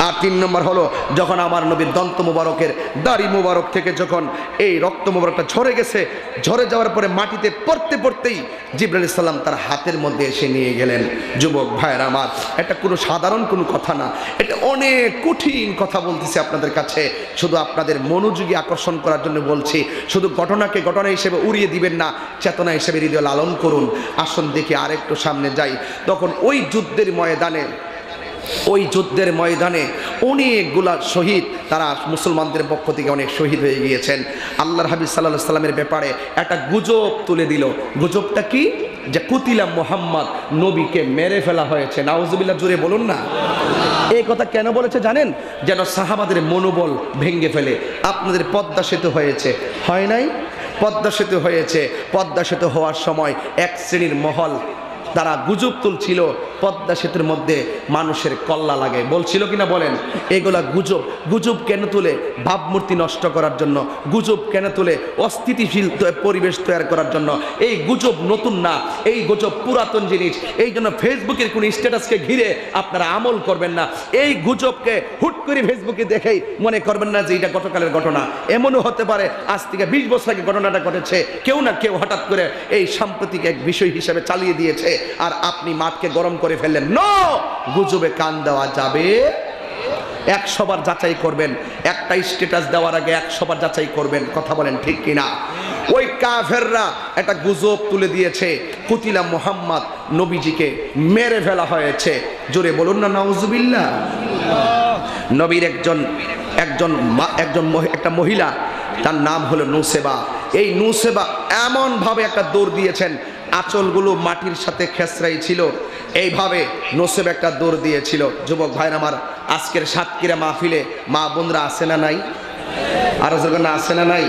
আর 3 নম্বর হলো যখন আমার নবীর দন্ত মুবারকের দাড়ি মুবারক থেকে যখন এই রক্ত মুবারকটা ঝরে গেছে, ঝরে যাওয়ার পরে মাটিতে পড়তে পড়তেই জিবরাইল আলাইহিস সালাম তার হাতের মধ্যে এসে নিয়ে গেলেন। যুবক ভাইরা আমার, এটা কোনো সাধারণ কোনো কথা না, এটা অনেক কঠিন কথা বলতেছি আপনাদের কাছে। শুধু আপনাদের মনোযোগী আকর্ষণ করার জন্য বলছি। শুধু ঘটনাকে ঘটনা হিসেবে উড়িয়ে দিবেন না, চেতনা হিসেবে হৃদয় লালন করুন। আসুন দেখি আরেকটু সামনে যাই। তখন ওই যুদ্ধের ময়দানে অনেকগুলা শহীদ, তারা মুসলমানদের পক্ষ থেকে অনেক শহীদ হয়ে গিয়েছেন। আল্লাহর হাবিব সাল্লাল্লাহু আলাইহি সাল্লামের ব্যাপারে একটা গুজব তুলে দিল। গুজবটা কি? যে কুতিলা মুহাম্মদ, নবীকে মেরে ফেলা হয়েছে। নাউজুবিল্লাহ, জোরে বলুন না। এই কথা কেন বলেছে জানেন? যেন সাহাবাদের মনোবল ভেঙে ফেলে। আপনাদের পদ্মা সেতু হয়েছে, হয় নাই? পদ্মা সেতু হয়েছে। পদ্মা সেতু হওয়ার সময় এক শ্রেণীর মহল তারা গুজব তুলছিল পদ্মা সেতুর মধ্যে মানুষের কল্লা লাগে, বলছিল কিনা বলেন? এগুলা গুজব। গুজব কেন তুলে? ভাবমূর্তি নষ্ট করার জন্য। গুজব কেন তুলে? অস্থিতিশীল পরিবেশ তৈরি করার জন্য। এই গুজব নতুন না, এই গুজব পুরাতন জিনিস। এই জন্য ফেসবুকের কোন স্ট্যাটাসকে ঘিরে আপনারা আমল করবেন না। এই গুজবকে হুট করে ফেসবুকে দেখেই মনে করবেন না যে এটা গতকালের ঘটনা। এমনও হতে পারে আজ থেকে 20 বছর আগে ঘটনাটা ঘটেছে, কেউ না কেউ হঠাৎ করে এই সাম্প্রতিক এক বিষয় হিসেবে চালিয়ে দিয়েছে, আর আপনি মাঠকে গরম করে ফেললেন। নো, গুজবে কান দেওয়া যাবে। 100 বার যাচাই করবেন। একটা স্ট্যাটাস দেওয়ার আগে 100 বার যাচাই করবেন। কথা বলেন ঠিক কিনা? ওই কাফেররা একটা গুজব তুলে দিয়েছে, কুতিলা মুহাম্মদ, নবীজিকে মেরে ফেলা হয়েছে। জোরে বলুন না নাউজুবিল্লাহ। নবীর একটা মহিলা, তার নাম হলো নুসেবা। এই নুসেবা এমন ভাবে একটা দৌড় দিয়েছেন, আঁচলগুলো মাটির সাথে খেসরাই ছিল, এইভাবে নসেব একটা দৌড় দিয়েছিল। যুবক ভাইরা আমার, আজকের সাতক্ষীরা মাহফিলে মা বোনরা আছে না নাই? আরো যখন আছে না নাই?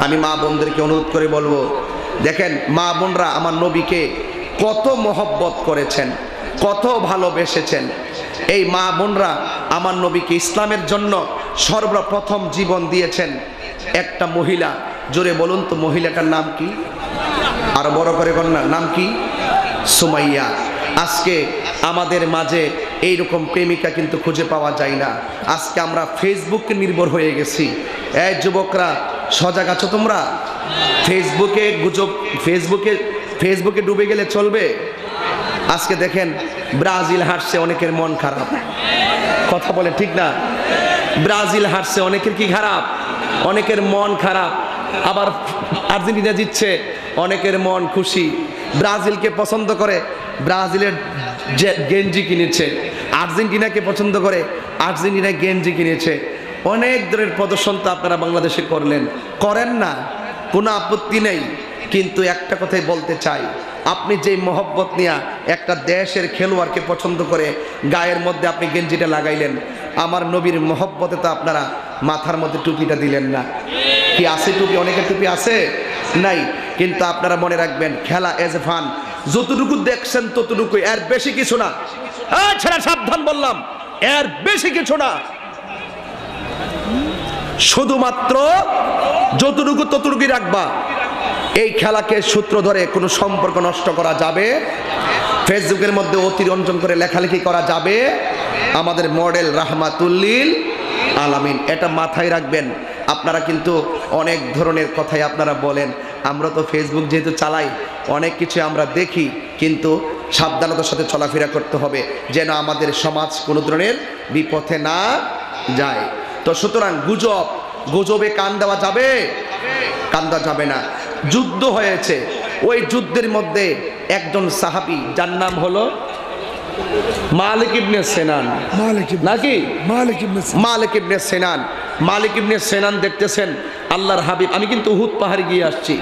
আমি মা বোনদেরকে অনুরোধ করে বলবো, দেখেন মা বোনরা আমার নবীকে কত মহব্বত করেছেন, কত ভালোবেসেছেন। এই মা বোনরা আমার নবীকে ইসলামের জন্য সর্বপ্রথম জীবন দিয়েছেন একটা মহিলা। জোরে বলুন তো, মহিলাটার নাম কি? আরো বড় করে বলুন, নাম কি? সুমাইয়া। আজকে আমাদের মাঝে এইরকম প্রেমিকা কিন্তু খুঁজে পাওয়া যায় না। আজকে আমরা ফেসবুকে নির্ভর হয়ে গেছি। এই যুবকরা, সজাগ আছো তোমরা? ফেসবুকে গুজব, ফেসবুকে ডুবে গেলে চলবে? আজকে দেখেন ব্রাজিল হারছে, অনেকের মন খারাপ। কথা বলে ঠিক না? ব্রাজিল হারছে, অনেকের কি খারাপ? অনেকের মন খারাপ। আবার আর্জেন্টিনা জিতছে, অনেকের মন খুশি। ব্রাজিলকে পছন্দ করে, ব্রাজিলের গেঞ্জি কিনেছে। আর্জেন্টিনাকে পছন্দ করে, আর্জেন্টিনা গেঞ্জি কিনেছে। অনেক ধরনের প্রদর্শন তো আপনারা বাংলাদেশে করলেন, করেন না, কোনো আপত্তি নেই। কিন্তু একটা কথাই বলতে চাই, আপনি যে মহব্বত নিয়ে একটা দেশের খেলোয়াড়কে পছন্দ করে গায়ের মধ্যে আপনি গেঞ্জিটা লাগাইলেন, আমার নবীর মহব্বতে তো আপনারা মাথার মধ্যে টুপিটা দিলেন না। কি আছে টুপি? অনেকের টুপি আছে, নাই। কিন্তু আপনারা মনে রাখবেন, খেলা এজ এ ফান, যতটুকু দেখছেন ততটুকুই, এর বেশি কিছু না। ছেড়া সাবধান বললাম, এর বেশি কিছু না। শুধুমাত্র যতটুকু ততটুকুই রাখবা। এই খেলাকে সূত্র ধরে কোনো সম্পর্ক নষ্ট করা যাবে, ফেসবুকের মধ্যে অতিরঞ্জন করে লেখালেখি করা যাবে আমাদের মডেল রাহমাতুল্লিল আলামিন। এটা মাথায় রাখবেন। আপনারা কিন্তু অনেক ধরনের কথাই আপনারা বলেন, আমরা তো ফেসবুক যেহেতু চালাই অনেক কিছু আমরা দেখি, কিন্তু সাবধানতার সাথে চলাফেরা করতে হবে যেন আমাদের সমাজ কোনো ধরনের বিপথে না যায়। তো সুতরাং গুজবে কান দেওয়া যাবে? কান দেওয়া যাবে না। যুদ্ধ হয়েছে, ওই যুদ্ধের মধ্যে একজন সাহাবী যার নাম হলো মালিক ইবনে সিনান, নাকি মালিক ইবনে সিনান। মালিক ইবনে সিনান দেখতেছেন আল্লাহর হাবিব, আমি কিন্তু উহুদ পাহাড়ে গিয়ে আসছি,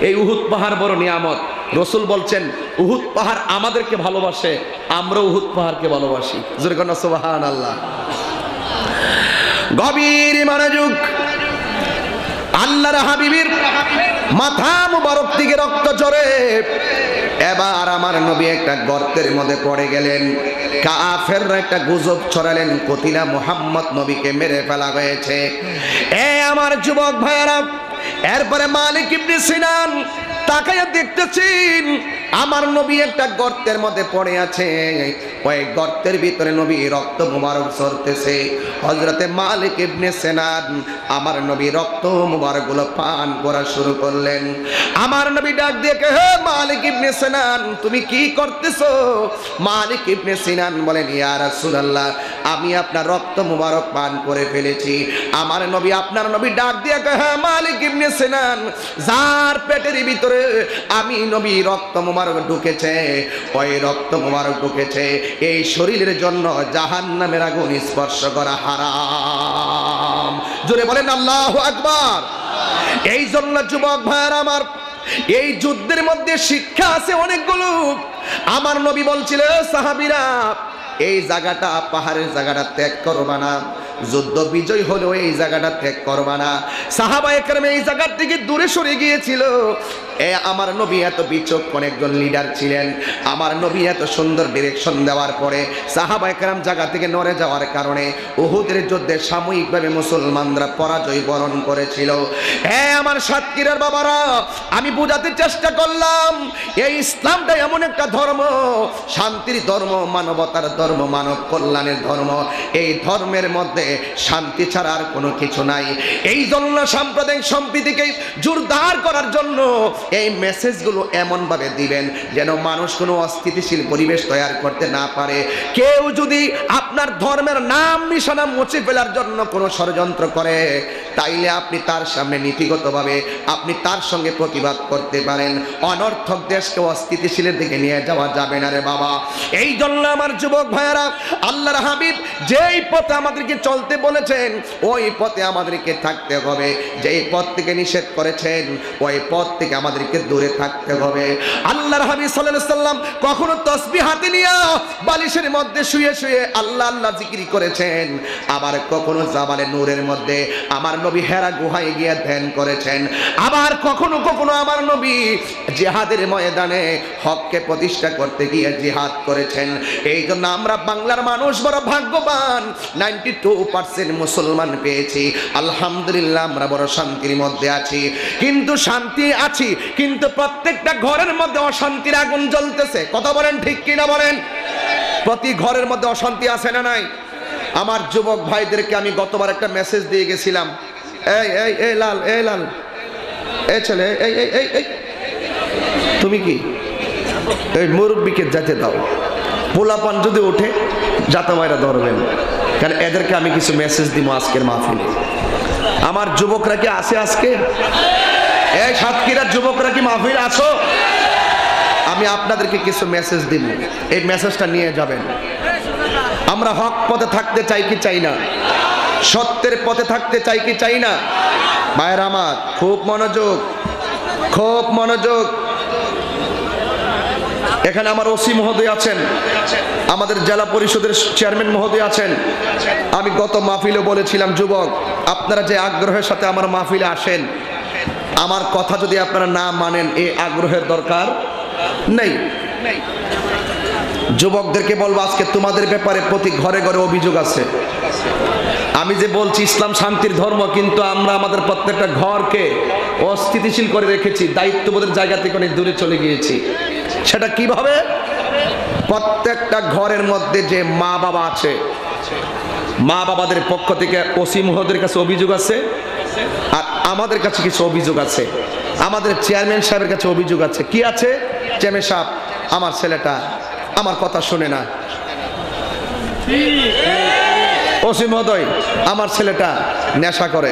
এই উহুদ পাহাড় বড় নিয়ামত। রসুল বলছেন উহুদ পাহাড় আমাদেরকে ভালোবাসে, আমরা উহুদ পাহাড়কে ভালোবাসি। জোরে কোন সুবহানাল্লাহ। গভীর মনোযোগ। আল্লাহর হাবিবের মাথা মুবারক থেকে রক্ত ঝরে। এবার আমার নবী একটা গর্তের মধ্যে পড়ে গেলেন। কাফেররা একটা গুজব ছড়ালেন, কতিলা মুহাম্মদ নবীকে মেরে ফেলা হয়েছে। এ আমার যুবক ভাইয়েরা, এরপরে মালিক ইবনে সিনান তাকায়া দেখতেছেন আমার নবী একটা গর্তের মধ্যে পড়ে আছে, ওই গর্তের ভিতরে নবী রক্ত মুবারক ঝরতেছে। হযরতে মালিক ইবনে সিনান আমার নবী রক্ত মুবারক গুলো পান করা শুরু করলেন। আমার নবী ডাক দিয়ে কে, হে মালিক ইবনে সিনান তুমি কি করতেছো? মালিক ইবনে সিনান বলেন, ইয়া রাসূলুল্লাহ আমি আপনার রক্ত মুবারক পান করে ফেলেছি। আমার নবী আপনার নবী ডাক দিয়ে কে, হে মালিক ইবনে সিনান যার পেটের ভিতরে আমি নবী রক্ত মুবারক ঢুকেছে, ওই রক্ত মুবারক ঢুকেছে, এই শরীরের জন্য জাহান্নামের আগুন স্পর্শ করা হারাম। জোরে বলেন আল্লাহু আকবার। এই জন্য যুবক ভাইরা আমার, এই যুদ্ধের মধ্যে শিক্ষা আছে অনেকগুলো। আমার নবী বলছিল সাহাবীরা এই জায়গাটা, পাহাড়ের জায়গাটা ত্যাগ করবা না, যুদ্ধ বিজয় হলেও এই জায়গাটা ত্যাগ করবা না। সাহাবায়ে কেরাম এই জায়গা থেকে দূরে সরে গিয়েছিল। আমার নবী এত বিচক্ষণ একজন লিডার ছিলেন। আমার নবী এত সুন্দর ডিরেকশন দেওয়ার পরে সাহাবায়ে কেরাম জায়গা থেকে নড়ে যাওয়ার কারণে উহুদের যুদ্ধে সাময়িকভাবে মুসলমানরা পরাজয় বরণ করেছিল। আমার সাতক্ষীরার বাবারা, আমি বোঝাতে চেষ্টা করলাম এই ইসলামটা এমন একটা ধর্ম, শান্তির ধর্ম, মানবতার ধর্ম, মানব কল্যাণের ধর্ম। এই ধর্মের মধ্যে শান্তি ছাড়া আর কোনো কিছু নাই। এই জন্য সাম্প্রদায়িক সম্প্রীতিকে জোরদার করার জন্য এই মেসেজগুলো এমনভাবে দিবেন যেন মানুষ কোনো অস্থিতিশীল পরিবেশ তৈরি করতে না পারে। কেউ যদি আপনার ধর্মের নাম নিশানা মুছে ফেলার জন্য কোনো ষড়যন্ত্র করে, তাইলে আপনি তার সামনে নীতিগতভাবে আপনি তার সঙ্গে প্রতিবাদ করতে পারেন। অনর্থক দেশকে অস্থিতিশীলের দিকে নিয়ে যাওয়া যাবে না রে বাবা। এই জন্য আমার যুবক ভাইয়েরা, আল্লাহর হাবিব যেই পথে আমাদেরকে চলতে বলেছেন ওই পথে আমাদেরকে থাকতে হবে। যেই পথ থেকে নিষেধ করেছেন ওই পথ থেকে আমাদেরকে দূরে থাকতে হবে। আল্লাহর হাবিব সাল্লাল্লাহু আলাইহি সাল্লাম কখনো তাসবিহ হাতে নিয়ে বালিশের মধ্যে শুয়ে শুয়ে আল্লাহ আল্লাহ জিকির করেছেন, আবার কখনো জাবালে নূরের মধ্যে আমার নবী হেরা গুহায় গিয়ে ধ্যান করেছেন, আবার কখনো কখনো আমার নবী জিহাদের ময়দানে হককে প্রতিষ্ঠা করতে গিয়ে জিহাদ করেছেন। এই জন্য আমরা বাংলার মানুষ বড় ভাগ্যবান, 92% মুসলমান পেয়েছি। আলহামদুলিল্লাহ আমরা বড় শান্তির মধ্যে আছি। কিন্তু শান্তি আছি, কিন্তু প্রত্যেকটা ঘরের মধ্যে অশান্তির আগুন জ্বলতেছে। কথা বলেন ঠিক কিনা বলেন? প্রতি ঘরের মধ্যে অশান্তি আছে না নাই? আমার যুবক ভাইদেরকে আমি গতবার একটা মেসেজ দিয়ে গেছিলাম, এই এই এই লাল, এই লাল, এই ছেলে, এই এই এই এই তুমি কি এই মুরব্বীকে যেতে দাও, পোলাপান যদি ওঠে যাতে মায়েরা ধরবেন। কারণ এদেরকে আমি কিছু মেসেজ দিব আজকের মাহফিলে। আমার যুবকরা কি আছে আজকে? এই সাতক্ষীরার যুবকরা কি মাহফিলে আছো? আমি আপনাদেরকে কিছু মেসেজ দিব, এই মেসেজটা নিয়ে যাবেন। আমরা হক পথে থাকতে চাই কি চাই না? সত্যের পথে থাকতে চাই কি চাই না? ভাইয়েরা আমার, খুব মনোযোগ, খুব মনোযোগ। এখানে আমার ওসি মহোদয় আছেন, আমাদের জেলা পরিষদের চেয়ারম্যান মহোদয় আছেন। আমি গত মাহফিলে বলেছিলাম, যুবক আপনারা যে আগ্রহের সাথে আমার মাহফিলে আসেন, আমার কথা যদি আপনারা না মানেন এই আগ্রহের দরকার নেই। যুবকদেরকে বলবো আজকে তোমাদের ব্যাপারে প্রতি ঘরে ঘরে অভিযোগ আছে। আমি যে বলছি ইসলাম শান্তির ধর্ম, কিন্তু আমরা আমাদের প্রত্যেকটা ঘরকে অস্থিতিশীল করে রেখেছি, দায়িত্ববোধের জায়গা থেকে অনেক দূরে চলে গিয়েছি। সেটা কিভাবে? প্রত্যেকটা ঘরের মধ্যে যে মা বাবা আছে মা বাবাদের পক্ষ থেকে ওসি মহোদয়ের কাছে অভিযোগ আছে, আর আমাদের কাছে কিছু অভিযোগ আছে, আমাদের চেয়ারম্যান সাহেবের কাছে অভিযোগ আছে। কি আছে? চেয়ারম্যান সাহেব, আমার ছেলেটা আমার কথা শোনে না। ওসি মহোদয়, আমার ছেলেটা নেশা করে।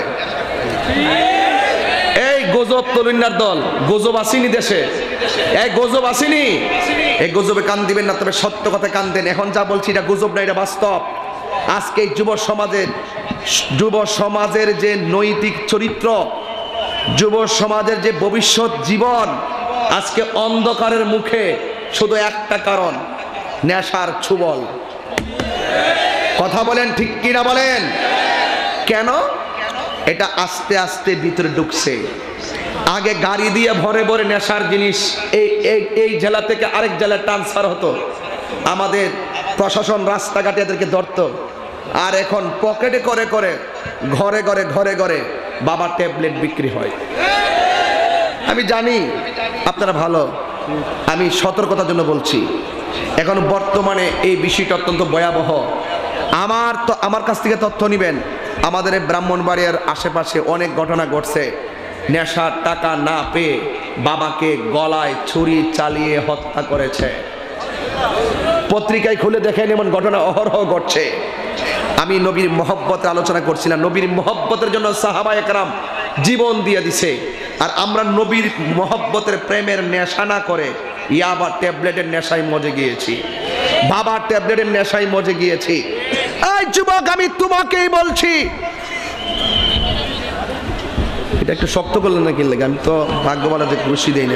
এই গজব তলুন্নার দল, গজব আসেনি দেশে, এই গজব আসেনি। এই গজবে কান দিবেন না, তবে সত্য কথা কান দেন। এখন যা বলছি এটা গজব না, এটা বাস্তব। আজকে যুব সমাজের যে নৈতিক চরিত্র, যুব সমাজের যে ভবিষ্যৎ জীবন আজকে অন্ধকারের মুখে, শুধু একটা কারণ, নেশার ছুবল। কথা বলেন ঠিক কিনা বলেন? কেন? এটা আস্তে আস্তে ভিতরে ঢুকছে। আগে গাড়ি দিয়ে ভরে ভরে নেশার জিনিস এই জেলা থেকে আরেক জেলায় ট্রান্সফার হতো, আমাদের প্রশাসন রাস্তাঘাটে এদেরকে ধরতো। আর এখন পকেটে করে করে ঘরে ঘরে ঘরে ঘরে বাবা ট্যাবলেট বিক্রি হয়। আমি জানি আপনারা ভালো, আমি সতর্কতার জন্য বলছি। এখন বর্তমানে এই বিষয়টা অত্যন্ত ভয়াবহ। আমার কাছ থেকে তথ্য নেবেন, আমাদের এই ব্রাহ্মণবাড়িয়ার আশেপাশে অনেক ঘটনা ঘটছে। নেশার টাকা না পেয়ে বাবাকে গলায় ছুরি চালিয়ে হত্যা করেছে। পত্রিকায় খুলে দেখেন, এমন ঘটনা অহরহ ঘটছে। আমি নবীর মহব্বতে আলোচনা করছিলাম। নবীর মহব্বতের জন্য সাহাবায়ে কেরাম জীবন দিয়ে দিছে, আর আমরা নবীর মহব্বতের প্রেমের নেশা না করে ইয়াবা ট্যাবলেটের নেশায় মজে গিয়েছি, বাবা ট্যাবলেটের নেশায় মজে গিয়েছি। এই যুবক, আমি তোমাকেই বলছি। এটা একটু শক্ত করলেন না কি লাগে? আমি তো ভাগ্যবান যে খুশি দেই না।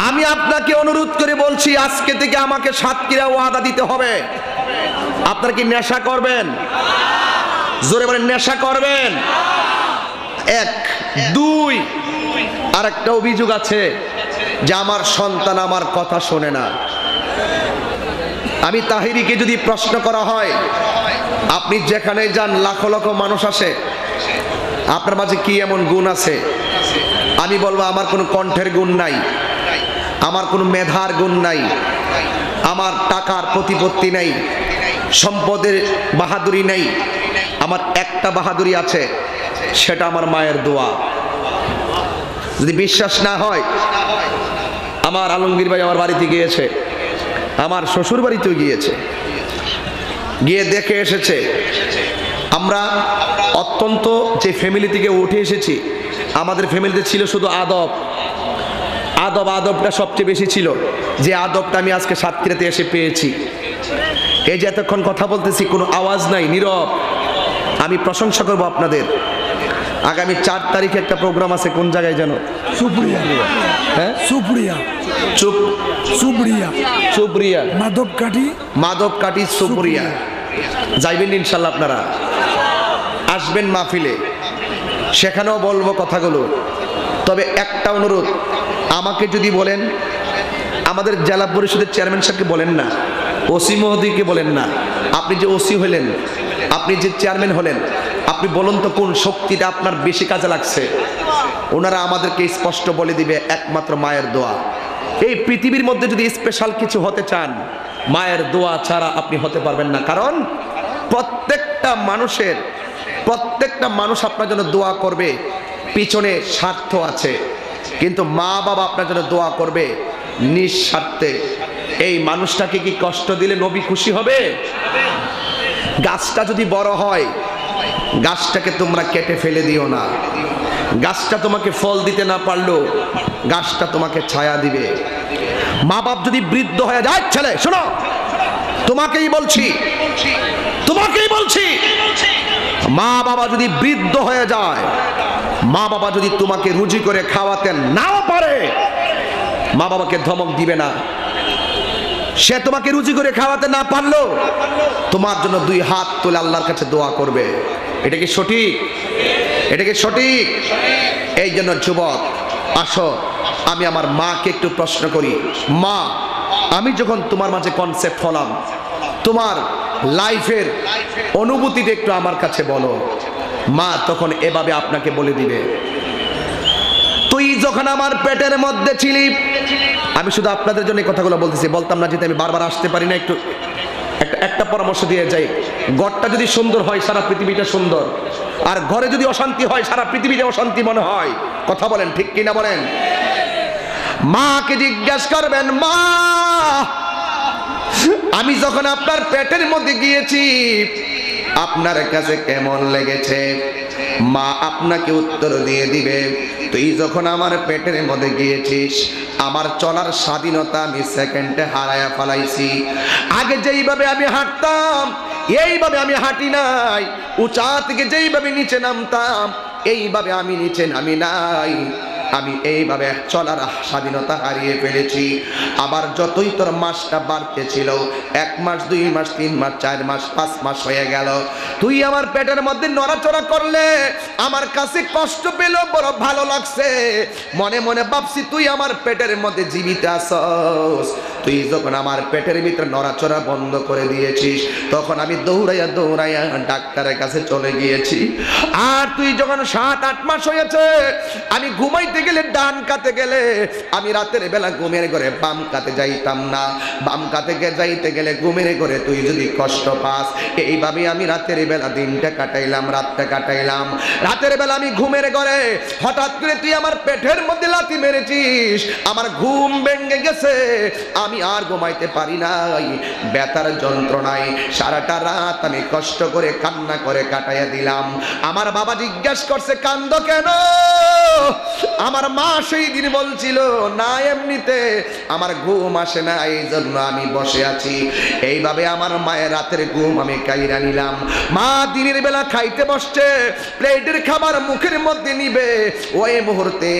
আমি আপনাকে অনুরোধ করে বলছি, আজকে থেকে আমাকে সাতক্ষীরা ওয়াদা দিতে হবে। আপনারা কি নেশা করবেন? জোরে বলেন, নেশা করবেন? এক। দুই, আর একটা অভিযোগ আছে যে আমার সন্তান আমার কথা শোনে না। আমি তাহিরিকে যদি প্রশ্ন করা হয়, আপনি যেখানে যান লাখ লক্ষ মানুষ আসে, আপনার মাঝে কি এমন গুণ আছে? আমি বলবো আমার কোনো কণ্ঠের গুণ নাই, আমার কোনো মেধার গুণ নাই, আমার টাকার প্রতিপত্তি নাই, সম্পদের বাহাদুরি নাই। আমার একটা বাহাদুরি আছে, সেটা আমার মায়ের দোয়া। যদি বিশ্বাস না হয়, আমার আলমগীর ভাই আমার বাড়িতে গিয়েছে, আমার শ্বশুর বাড়িতেও গিয়েছে, গিয়ে দেখে এসেছে। আমরা অত্যন্ত যে ফ্যামিলি থেকে উঠে এসেছি, আমাদের ফ্যামিলিতে ছিল শুধু আদবটা সবচেয়ে বেশি ছিল, যে আদবটা আমি আজকে সাতক্ষীরাতে এসে পেয়েছি। এই যে এতক্ষণ কথা বলতেছি, কোনো আওয়াজ নাই, নীরব। আমি প্রশংসা করব আপনাদের। আগামী 4 তারিখে একটা প্রোগ্রাম আছে, কোন জায়গায় যেন? সুপ্রিয়া। হ্যাঁ, সুপ্রিয়া। সুপ্রিয়া মাধবকাঠি সুপ্রিয়া। যাইবেন ইনশাল্লাহ, আপনারা আসবেন মাহফিলে, সেখানেও বলবো কথাগুলো। তবে একটা অনুরোধ, আমাকে যদি বলেন, আমাদের জেলা পরিষদের চেয়ারম্যান সাহেবকে বলেন না, ওসি মহোদয়কে বলেন না, আপনি যে ওসি হলেন, আপনি যে চেয়ারম্যান হলেন, আপনি বলুন তো কোন শক্তিটা আপনার বেশি কাজে লাগছে। ওনারা আমাদেরকে স্পষ্ট বলে দিবে, একমাত্র মায়ের দোয়া। এই পৃথিবীর মধ্যে যদি স্পেশাল কিছু হতে চান, মায়ের দোয়া ছাড়া আপনি হতে পারবেন না। কারণ প্রত্যেকটা মানুষ আপনার জন্য দোয়া করবে, পিছনে স্বার্থ আছে, কিন্তু মা বাবা আপনার জন্য দোয়া করবে নিঃস্বার্থে। এই মানুষটাকে কি কষ্ট দিলে নবী খুশি হবে? গাছটা যদি বড় হয়, গাছটাকে তোমরা কেটে ফেলে দিও না। গাছটা তোমাকে ফল দিতে না পারলো, গাছটা তোমাকে ছায়া দিবে। মা বাপ যদি বৃদ্ধ হয়ে যায়, ছেলে শোনো, তোমাকেই বলছি, মা বাবা যদি বৃদ্ধ হয়ে যায়, মা বাবা যদি তোমাকে রুজি করে খাওয়াতে নাও পারে, মা বাবাকে ধমক দিবে না। সে তোমাকে রুজি করে খাওয়াতে না পারলো, তোমার জন্য 2 হাত তুলে আল্লাহর কাছে দোয়া করবে। এটা কি সঠিক? এই জন্য যুবক, আসো, আমি আমার মাকে একটু প্রশ্ন করি, মা, আমি যখন তোমার মাঝে কনসেপ্ট হলাম, তোমার লাইফের অনুভূতিটা একটু আমার কাছে বলো। মা তখন এভাবে আপনাকে বলে দিবে, তুই যখন আমার পেটের মধ্যে ছিলি, আমি শুধু আপনাদের জন্য এই কথাগুলো বলতেছি, বলতাম না যেতে আমি বারবার আসতে পারি না। একটু একটা পরামর্শ দিয়ে যাই, ঘরটা যদি সুন্দর হয় সারা পৃথিবীটা সুন্দর, আর ঘরে যদি অশান্তি হয় সারা পৃথিবীটা অশান্তি মনে হয়। কথা বলেন ঠিক কিনা বলেন? মাকে জিজ্ঞাসা করবেন, মা আমি যখন আপনার পেটের মধ্যে গিয়েছি আপনার কাছে কেমন লেগেছে? মা আপনাকে উত্তর দিয়ে দিবে, তুই যখন আমার পেটের মধ্যে গিয়েছিস আমার চলার স্বাধীনতা আমি সেকেন্ডে হারায়া ফেলাইছি। আগে যেইভাবে আমি হাঁটতাম এইভাবে আমি হাঁটি নাই, উঁচা থেকে যেইভাবে নিচে নামতাম এইভাবে আমি নিচে নামি নাই। আমি এইভাবে চলার স্বাধীনতা হারিয়ে ফেলেছি। আবার যতই তোর মাসটা বাড়তে ছিল, 1 মাস 2 মাস 3 মাস 4 মাস 5 মাস হয়ে গেল, তুই আমার পেটের মধ্যে নড়াচড়া করলে আমার কাছে কষ্ট পেল, বড় ভালো লাগছে। মনে মনে ভাবছি তুই আমার পেটের মধ্যে জীবিত আছস। তুই যখন আমার পেটের ভিতরে নড়াচড়া বন্ধ করে দিয়েছিস তখন আমি দৌড়াইয়া দৌড়াইয়া ডাক্তারের কাছে চলে গিয়েছি। আর তুই যখন 7-8 মাস হয়েছে আমি ঘুমাইতে গেলে ডান কাতে গেলে আমি রাতের বেলা ঘুমের ঘরে বাম কাতে যাইতাম না, বাম কাতে যাইতে গেলে ঘুমের ঘরে তুই যদি কষ্ট পাস। এইভাবে আমি রাতের বেলা দিনটা কাটাইলাম, রাতটা কাটাইলাম। রাতের বেলা আমি ঘুমের ঘরে হঠাৎ করে তুই আমার পেটের মধ্যে লাথি মেরেছিস, আমার ঘুম ভেঙে গেছে, আমি আর ঘুমাইতে পারি নাই। ব্যথার যন্ত্রণায় সারাটা রাত আমি কষ্ট করে কান্না করে কাটাইয়া দিলাম। আমার বাবা জিজ্ঞাসা করছে কান্দো কেন? আমার মা সেই দিন বলছিল না এমনিতে আমার ঘুম আসে না, এই জন্য আমি বসে আছি। এইভাবে আমার মায়ের রাতের ঘুম আমি কাইরা নিলাম। মা দিনের বেলা খাইতে বসছে, প্লেটের খাবার মুখের মধ্যে নিবে, ওই মুহূর্তে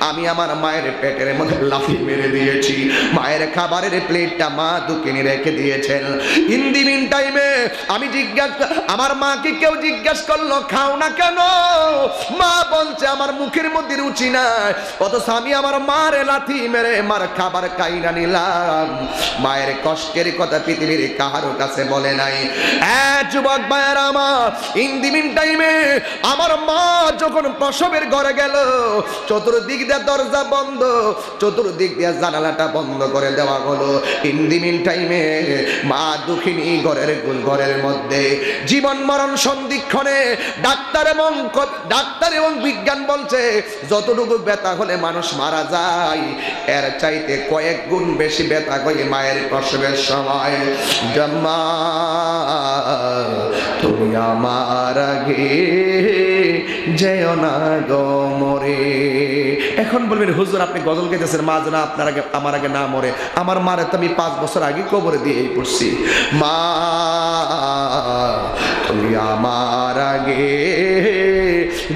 আমি আমার মায়ের পেটের মধ্যে লাফি মেরে দিয়েছি। মায়ের খাবারের প্লেটটা মা দোকানে রেখে দিয়েছেন। ইন দি মিন টাইমে আমি আমার মাকে কেউ জিজ্ঞাসা করলো খাও না কেন? মা বলছে আমার মুখের মধ্যে রুচি নাই, অথচ আমি আমার মার লাথি মেরে মার খাবার কাইরা নিলাম। মায়ের কষ্টের কথা পৃথিবীর কারো কাছে বলে নাই। যুবক ভাইয়ের আমার, ইন দি মিন টাইমে আমার মা যখন প্রসবের ঘরে গেল, চতুর্দিক দিয়ে দরজা বন্ধ, চতুর্দিক দিয়ে জানালাটা বন্ধ করে দেওয়া হলো। ইন দি মিন টাইমে মা দুঃখিনী ঘরের মধ্যে জীবন মরণ সন্ধিক্ষণে ডাক্তার এবং বিজ্ঞান বলছে যতটুকু ব্যথা হলে মানুষ মারা যায় এর চাইতে কয়েক গুণ বেশি ব্যথা হয় মায়ের প্রসবের সময়। জাম্মা তুমি আমার আগে যেও না গো মরে। এখন বলবেন হুজুর আপনি গজল গাইতেছেন মা যেন আপনার আগে আমার আগে না মরে। আমার মারে তো আমি 5 বছর আগে কবরে দিয়ে পড়ছি। মা তুমি আমার আগে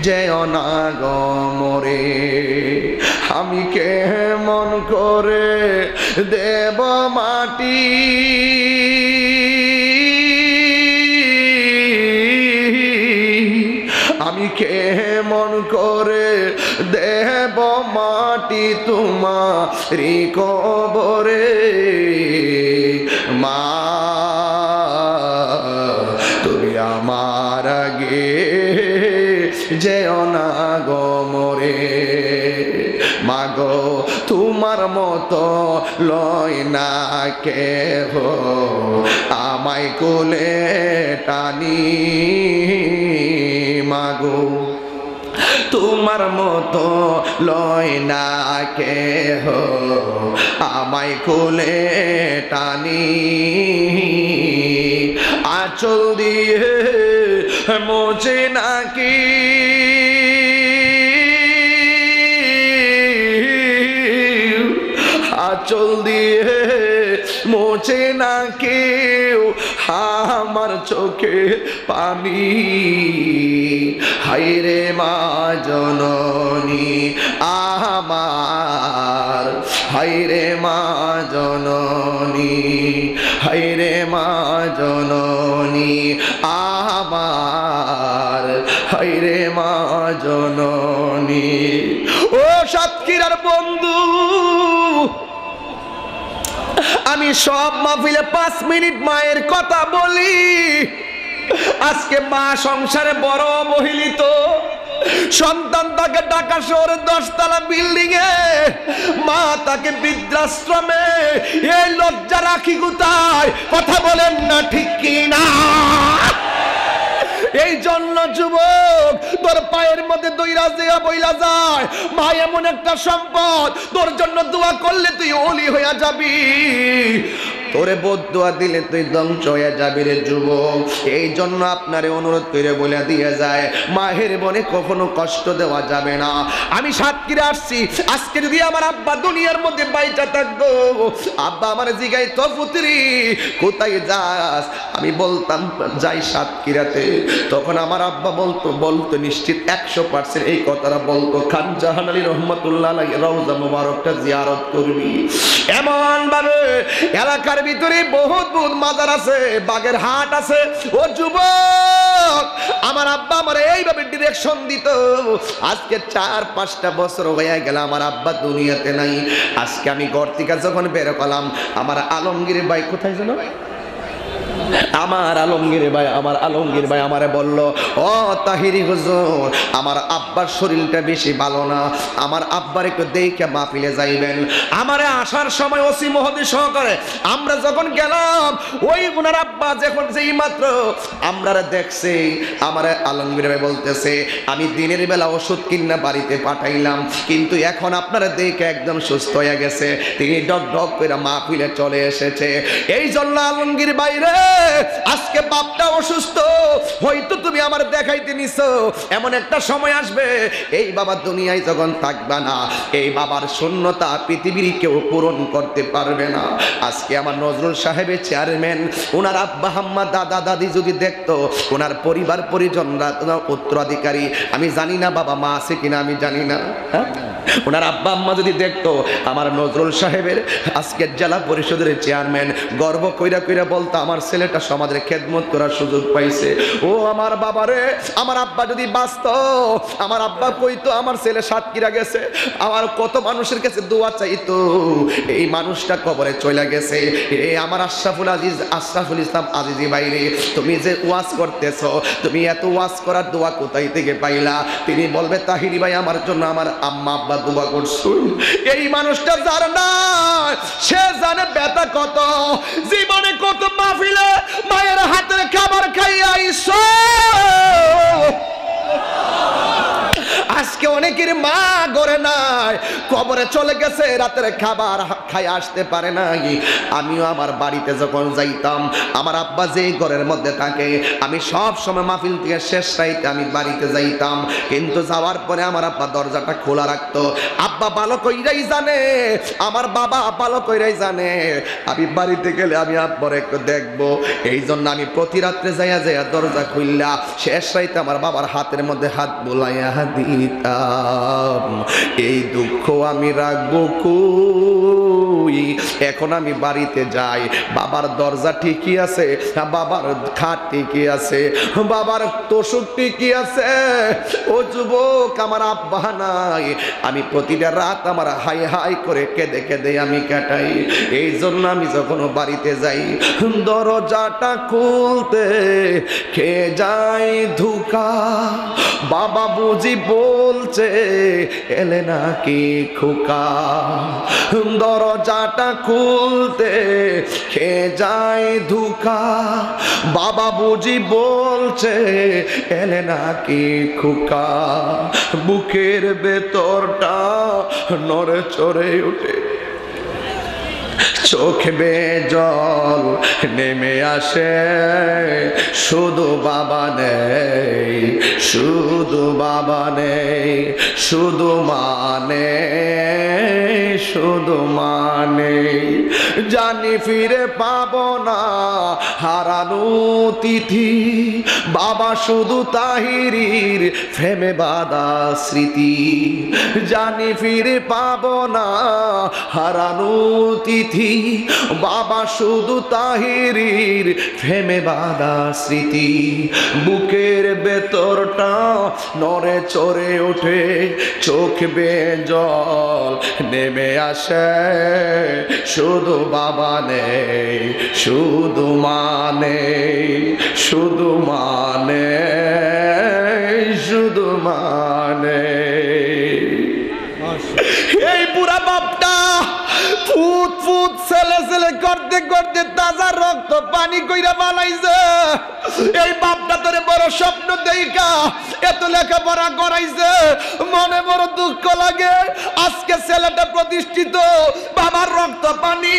যেও না গো মরে, আমি কেমন করে দেব মাটি আমি কেমন করে দেব মাটি তোমারি কবরে। মা তুমি আমার আগে যেও না গো মরে। মাগো তোমার মতো লয় না কেহ আমায় কোলে টানি। মাগো তোমার মতো লয় না কেহ আমায় কোলে টানি। আঁচল দিয়ে মোছে নাকি আঁচল দিয়ে মোছে না কেউ আমার চোখে পানি। হায়রে মা জননী আমার, হায়রে মা জননী, হায়রে মা জননী আমার, হায়রে মা জননী। ও সাতক্ষীরার বন্ধু, আমি সব মাহফিলে 5 মিনিট মায়ের কথা বলি। আজকে মা সংসারে বড় অবহেলিত। সন্তান তাকে ঢাকা শহরের 10 তলা বিল্ডিং এ, মা তাকে বৃদ্ধাশ্রমে। এই লজ্জা রাখি কোথায়? কথা বলেন না ঠিক কি না? এই জন্য যুবক, তোর পায়ের মধ্যে দইরা দেয়া বইলা যায়, মা এমন একটা সম্পদ, তোর জন্য দোয়া করলে তুই ওলি হইয়া যাবি, তোরে বদদুয়া দিলে তুই ধ্বংস হয়ে যাবি রে যুবক। এই জন্য আপনারে অনুরোধ করে বলে দিয়ে যায়, মায়ের মনে কখনো কষ্ট দেওয়া যাবে না। আমি সাতক্ষীরা আসছি, আজকে যদি আমার আব্বা দুনিয়ার মধ্যে বাইচা থাকতো, আব্বা আমার জিগাই তো পুত্রী কোথায় যাস, আমি বলতাম যাই সাতক্ষীরাতে, তখন আমার আব্বা বলতো নিশ্চিত 100% এই কথাটা বলতো, খান জাহান আলী রহমতুল্লাহ আলাইহি রওজা মুবারকটা জিয়ারত করবি। এমন ভাবে এলাকার ভিতরে বহুত মাজার আছে, বাগের হাট আছে। ও যুবক, আমার আব্বা আমার এইভাবে ডিরেকশন দিত। আজকে 4-5টা বছর হয়ে গেল আমার আব্বা দুনিয়াতে নাই। আজকে আমি ঘর থেকে যখন বের করলাম, আমার আলমগীর ভাই কোথায় যেন, আমার আলমগীর ভাই আমারে বলল, ও তাহিরি হুজুর, আমার আব্বার শরীরটা বেশি ভালো না, আমার আব্বার একটু দেখে মাহফিলে যাইবেন। আমারে আসার সময় ওসি মহোদয় সহকারে আমরা যখন গেলাম, ওই ওনার আব্বা যখন যেই মাত্র আমরা দেখছি, আমার আলমগীর ভাই বলতেছে, আমি দিনের বেলা ওষুধ কিনা বাড়িতে পাঠাইলাম, কিন্তু এখন আপনারা দেখে একদম সুস্থ হয়ে গেছে, তিনি ডক ডক করে মাহফিলে চলে এসেছে। এই জন্য আলমগীর বাইরে আজকে বাপটা অসুস্থ, হয়তো তুমি আমার দেখাইতে নিছো, এমন একটা সময় আসবে এই বাবা দুনিয়ায় যখন থাকবে না, এই বাবার শূন্যতা পৃথিবীর কেউ পূরণ করতে পারবে না। আজকে আমার নজরুল সাহেবের চেয়ারম্যান, ওনার আব্বা আম্মা দাদা দাদি যদি দেখতো, ওনার পরিবার পরিজনরা, ওনার উত্তরাধিকারী, আমি জানি না বাবা মা আছে কিনা আমি জানি না, হ্যাঁ, ওনার আব্বা আম্মা যদি দেখতো আমার নজরুল সাহেবের আজকের জেলা পরিষদের চেয়ারম্যান, গর্ব কইরা কইরা বলতো, আমার ছেলেটা সমাজের খেদমত করার সুযোগ পাইছে। ও আমার বাবারে, আমার আব্বা যদি বাঁচত, আমার আব্বা কইতো আমার ছেলে সাতক্ষীরা গেছে, আমার কত মানুষের কাছে দোয়া চাইতো, এই মানুষটা কবরে চলে গেছে। এই আমার আশরাফুল ইসলাম আজিজি ভাইরে, তুমি যে ওয়াজ করতেছো, তুমি এত ওয়াজ করার দোয়া কোথায় থেকে পাইলা? তিনি বলবে, তাহিরি ভাই আমার জন্য আমার আম্মা আব্বা দোয়া করছুন। এই মানুষটা যার না, সে জানে ব্যথা কত, জীবনে কত মাহফিলে মায়ের হাতের খাবার খাইয়া আইছো। আজকে অনেকের মা গড়ে নাই, কবরে চলে গেছে, রাতের খাবার খাই আসতে পারে নাই। আমিও আমার বাড়িতে যখন যাইতাম, আমার আব্বা যে ঘরের মধ্যে থাকে, আমি সব সময় মাহফিল থেকে শেষ রাইতে আমি বাড়িতে যাইতাম, কিন্তু যাওয়ার পরে আমার আব্বা দরজাটা খোলা রাখতো। আব্বা ভালো কইরাই জানে, আমার বাবা ভালো কইরাই জানে, আমি বাড়িতে গেলে আমি আব্বার একটু দেখবো। এই জন্য আমি প্রতি রাত্রে যাইয়া যাইয়া দরজা খুললা শেষ রাইতে আমার বাবার হাতের মধ্যে হাত বুলাইয়া দিতাম। এই দুঃখ আমি রাখবো কই? এখন আমি বাড়িতে যাই, বাবার দরজা ঠিকই আছে, বাবার খাট ঠিকই আছে, বাবার তোষক ঠিকই আছে। ও যুবক, আমার আব্বা নাই, আমি প্রতিটা রাত আমার হাই হাই করে কেঁদে কেঁদে আমি কাটাই। এই জন্য আমি যখন বাড়িতে যাই, দরজাটা খুলতে খেয়ে যাই ধোঁকা, বাবা বুঝি বলছে এলে নাকি খোকা। দরজাটা খুলতে খেয়ে যায় ধোঁকা, বাবা বুঝি বলছে এলে নাকি খোকা। বুকের ভেতরটা নড়ে চড়ে ওঠে, চোখে বেয়ে জল নেমে আসে, শুধু বাবা নেই, শুধু বাবা নেই, শুধু মানে, শুধু মানে। জানি ফিরে পাবো না হারানো তিথি, বাবা শুধু তাহিরির প্রেমে বাঁধা স্মৃতি। জানি ফিরে পাবো না হারানো তিথি, বাবা শুধু তাহিরির প্রেমে বাঁধা স্মৃতি। বুকের ভেতরটা নড়ে চড়ে ওঠে, চোখ বেয়ে জল নেমে আসে, শুধু বাবা নেই, শুধু মানে, শুধু মানে, শুধু মানে। এই বুড়া বাপটা ফুট ফুট ছেলে ছেলে করতে করতে তাজা রক্ত পানি কইরা বানাইছে। এই বাপটা তোরে বড় স্বপ্ন দেইকা এত লেখাপড়া করাইছে, মনে বড় দুঃখ লাগে। আজকে ছেলেটা প্রতিষ্ঠিত, বাবার রক্ত পানি,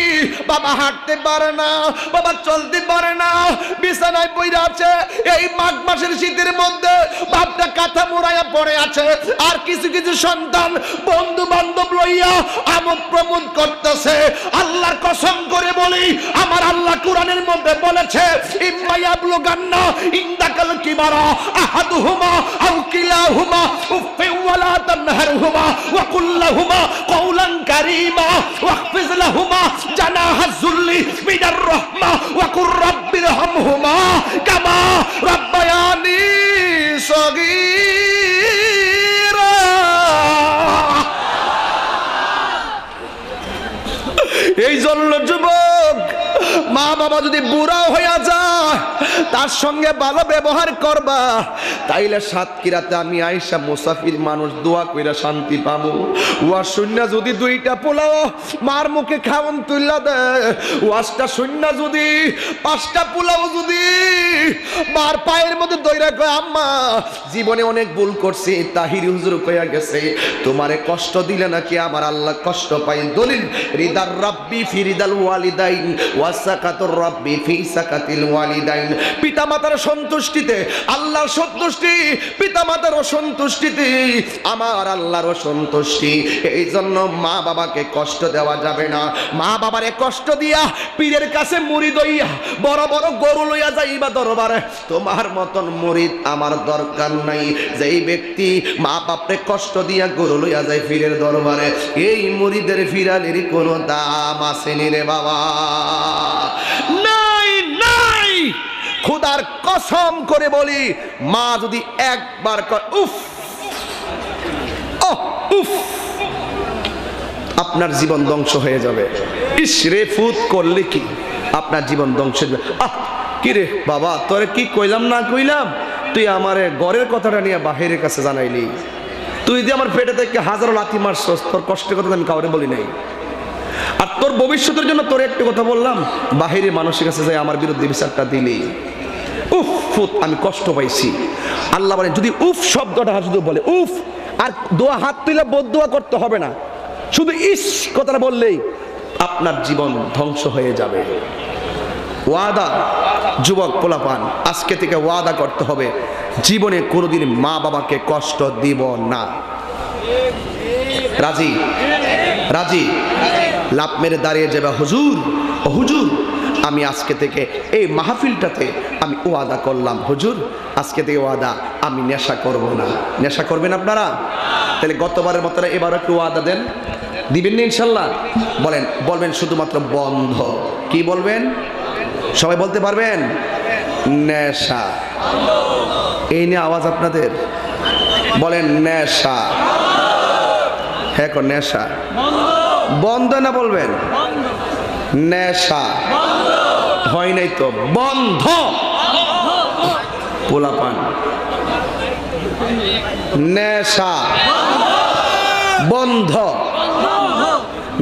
বাবা হাঁটতে পারে না, বাবা চলতে পারে না, বিছানায় পড়ে আছে। এই মাঘ মাসের শীতের মধ্যে বাপটা কাঁথা মুড়াইয়া পড়ে আছে। আর কিছু কিছু সন্তান বন্ধু বান্ধব লইয়া আমোদ প্রমোদ করতেছে। আল্লাহর কসম করে বলি, আমার আল্লাহ কোরআনের মধ্যে বলেছে, ইম্মায়াবলুগান্না ইনদাকাল কিবারা আহাদুহুমা আও কিলাহুমা উফফি ওয়ালা তানহারহুমা ওয়া কুল লাহুমা কওলান কারীমা ওয়াখফিজ লাহুমা জানাহাজ যুল্লি মিনার রাহমা ওয়া কুর রাব্বিরহামহুমা কামা রাব্বায়ানি সগীরা। এই জন্য যুবক, মা বাবা যদি বুড়া হইয়া যায়, তার সঙ্গে ভালো ব্যবহার করবা, তাইলে সাতক্ষীরাতে আমি আইসা মুসাফির মানুষ দোয়া কইরা শান্তি পাবো। ওয়া শূন্য যদি দুইটা পোলাও মার মুখে খাওন তুইলা দে, ওয়াশটা শূন্য যদি পাঁচটা পোলাও যদি মার পায়ের মধ্যে দইরা কয়, আম্মা জীবনে অনেক ভুল করছি, তাহির হুজুর কইয়া গেছে তোমারে কষ্ট দিলে নাকি আমার আল্লাহ কষ্ট পাই। দলিল রিদার রাব্বি ফি রিদাল ওয়ালিদাইন ওয়া সাকাতুর রাব্বি ফি সাকাতিল ওয়ালিদাইন। পিতামাতার সন্তুষ্টিতে আল্লাহর সন্তুষ্টি, পিতামাতার অসন্তুষ্টিতে আমার আল্লাহর অসন্তুষ্টি। এই জন্য মা বাবাকে কষ্ট দেওয়া যাবে না। মা বাবারে কষ্ট দিয়া পীরের কাছে মুরিদ হইয়া বড় বড় গরু লইয়া যাইবা দরবারে, তোমার মতন মুরিদ আমার দরকার নাই। যেই ব্যক্তি মা বাপরে কষ্ট দিয়া গরু লইয়া যায় পীরের দরবারে, এই মুরিদের ফিরালের কোনো দাম আসেনি রে বাবা, নাই নাই। খোদার কসম করে বলি, মা যদি একবার উফ উফ, আপনার জীবন ধ্বংস হয়ে যাবে। ইসরে ফুত করলে কি আপনার জীবন ধ্বংস হয়ে যাবে। কি রে বাবা, তোরে কি কইলাম না কইলাম, তুই আমারে ঘরের কথাটা নিয়ে বাহিরের কাছে জানাইলি। তুই যে আমার পেটে থেকে হাজারো লাথি মারছস, তোর কষ্টের কথা আমি কাউরে বলি নাই। আর তোর ভবিষ্যতের জন্য তোর একটা কথা বললাম, বাহিরে মানুষের কাছে যাই আমার বিরুদ্ধে বিচারটা দিলি। উফ ফুত, আমি কষ্ট পাইছি। আল্লাহ বলেন, যদি উফ শব্দটা শুধু বলে উফ, আর দোয়া হাত তুলে বদদোয়া করতে হবে না, শুধু ইস কথাটা বললেই আপনার জীবন ধ্বংস হয়ে যাবে। ওয়াদা যুবক পোলাপান, আজকে থেকে ওয়াদা করতে হবে, জীবনে কোনোদিন মা বাবাকে কষ্ট দিব না। রাজি রাজি? লাভ মেরে দাঁড়িয়ে যাবে, হুজুর ও হুজুর, আমি আজকে থেকে এই মাহফিলটাতে আমি ওয়াদা করলাম, হুজুর আজকে থেকে ওয়াদা, আমি নেশা করব না। নেশা করবেন আপনারা? তাহলে গতবারের মতো এবারও একটু ওয়াদা দেন, দিবেন না ইনশাল্লাহ? বলেন, বলবেন শুধুমাত্র বন্ধ। কি বলবেন? সবাই বলতে পারবেন? নেশা। এই নিয়ে আওয়াজ আপনাদের, বলেন নেশা। হ্যাঁ, নেশা বন্ধ না বলবেন? নেশা হয় নাই তো, বন্ধ। পোলাপান, নেশা বন্ধ,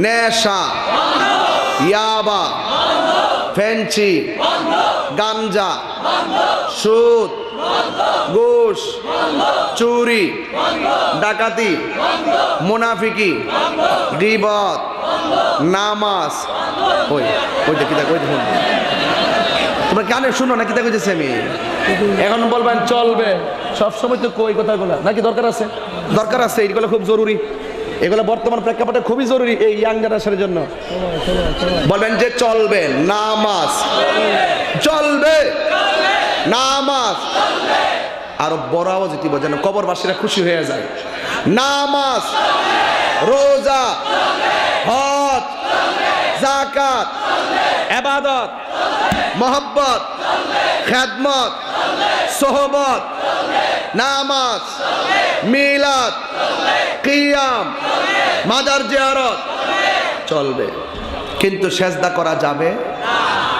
নেশা, ইয়াবা, ফেন্সি, গাঞ্জা, সুদ, ঘুষ, চুরি, ডাকাতি, মুনাফিকি, গীবত, নামাজ। ওই ওইটা কি দেখো, তোমরা কানে শুনো না, কি দেখো আমি এখন বলবেন চলবে সবসময় তো কই কথাগুলো নাকি দরকার আছে? দরকার আছে, এইগুলো খুব জরুরি, এগুলো বর্তমান প্রেক্ষাপটে খুবই জরুরি এই ইয়াং জেনারেশনের জন্য। বলবেন যে চলবে নামাজ, চলবে নামাজ, আরো বড় আওয়াজ দিব যেন কবরবাসীরা খুশি হয়ে যায়। নামাজ, রোজা, হজ, যাকাত, ইবাদত, মহব্বত, খেদমত, সোহবত, নামাজ, মিলাদ, কিয়াম, মাজার জিয়ারত চলবে। কিন্তু সেজদা করা যাবে?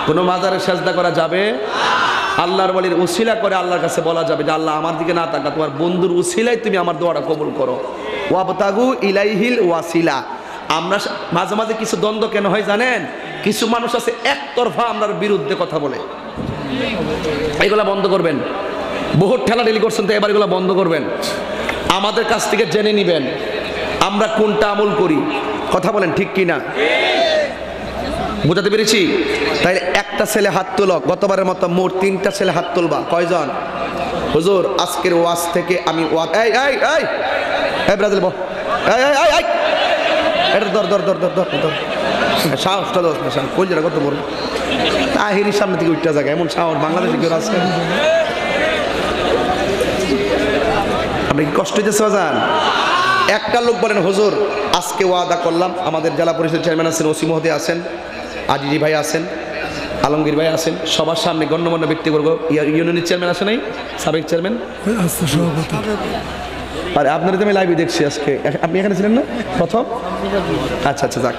কোন মাজারে সেজদা করা যাবে? আল্লাহর ওয়ালির উসিলা করে আল্লাহর কাছে বলা যাবে যে আল্লাহ আমার দিকে না তাকা, তোমার বন্ধুর উসিলায় তুমি আমার দোয়াটা কবুল করো। ওয়াবতাগু ইলাইহিল ওয়াসিলা। আমরা মাঝে মাঝে কিছু দ্বন্দ্ব কেন হয় জানেন? কিছু মানুষ আছে একতরফা আমরার বিরুদ্ধে কথা বলে। এগুলা বন্ধ করবেন। বহুত ঠেলাঠেলি করছেন, তো এবার এগুলো বন্ধ করবেন। আমাদের কাছ থেকে জেনে নিবেন আমরা কোনটা আমল করি। কথা বলেন ঠিক কি না? বুঝাতে পেরেছি? তাই একটা ছেলে হাত তুলো, গতবারের মতো মোট 3টা ছেলে হাত তুলবা। কয়জন? হুজুর আজকের ওয়াজ থেকে আমি এই এই এই এই ব্রাজিল বল, এই এই এই এই এটা ধর ধর ধর ধর ধর ধর সাহসটা দোষ না, সাহস কই যারা কত বড় তাহিরির সামনে থেকে উঠতে জায়গা এমন সাহস বাংলাদেশে কেউ আছে? আপনি কি কষ্ট হইতেছে বাজান? একটা লোক বলেন হুজুর আজকে ওয়াদা করলাম, আমাদের জেলা পরিষদ চেয়ারম্যান আছেন, ওসি মহোদয় আছেন, আজিজি ভাই আছেন, আলমগীর ভাই আছেন, সবার সামনে গণ্যমান্য ব্যক্তিবর্গ, ইউনিয়নের চেয়ারম্যান আছে নাই, সাবেক চেয়ারম্যান, আরে আপনারা তো আমি লাইভে দেখছি আজকে, আপনি এখানে ছিলেন না প্রথম? আচ্ছা আচ্ছা যাক।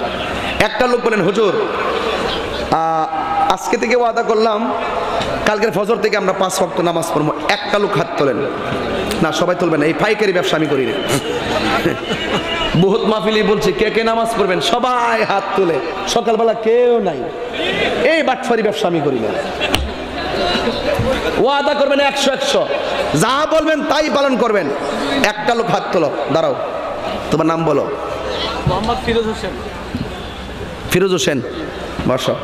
একটা লোক বলেন হুজুর আজকে থেকে ওয়াদা করলাম কালকের ফজর থেকে আমরা 5 ওয়াক্ত নামাজ পড়বো। একটা লোক হাত তোলেন না, সবাই তুলবেন। এই পাইকারি ব্যবসা আমি করি না, বহুত মাহফিলি বলছি কে কে নামাজ পড়বেন, সবাই হাত তুলে, সকালবেলা কেউ নাই। এই বাটফারি ব্যবসা আমি করি না। ওয়াদা করবেন 100 যা বলবেন তাই পালন করবেন। একটা লোক হাত তোলো, দাঁড়াও, তোমার নাম বলো। মোহাম্মদ ফিরোজ হোসেন। ফিরোজ হোসেন, বসো।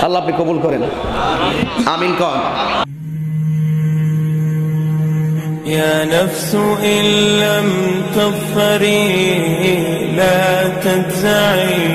আল্লাহ আপনি কবুল করেন, আমিন কন। يا نفس إن لم تظفري لا تجزعي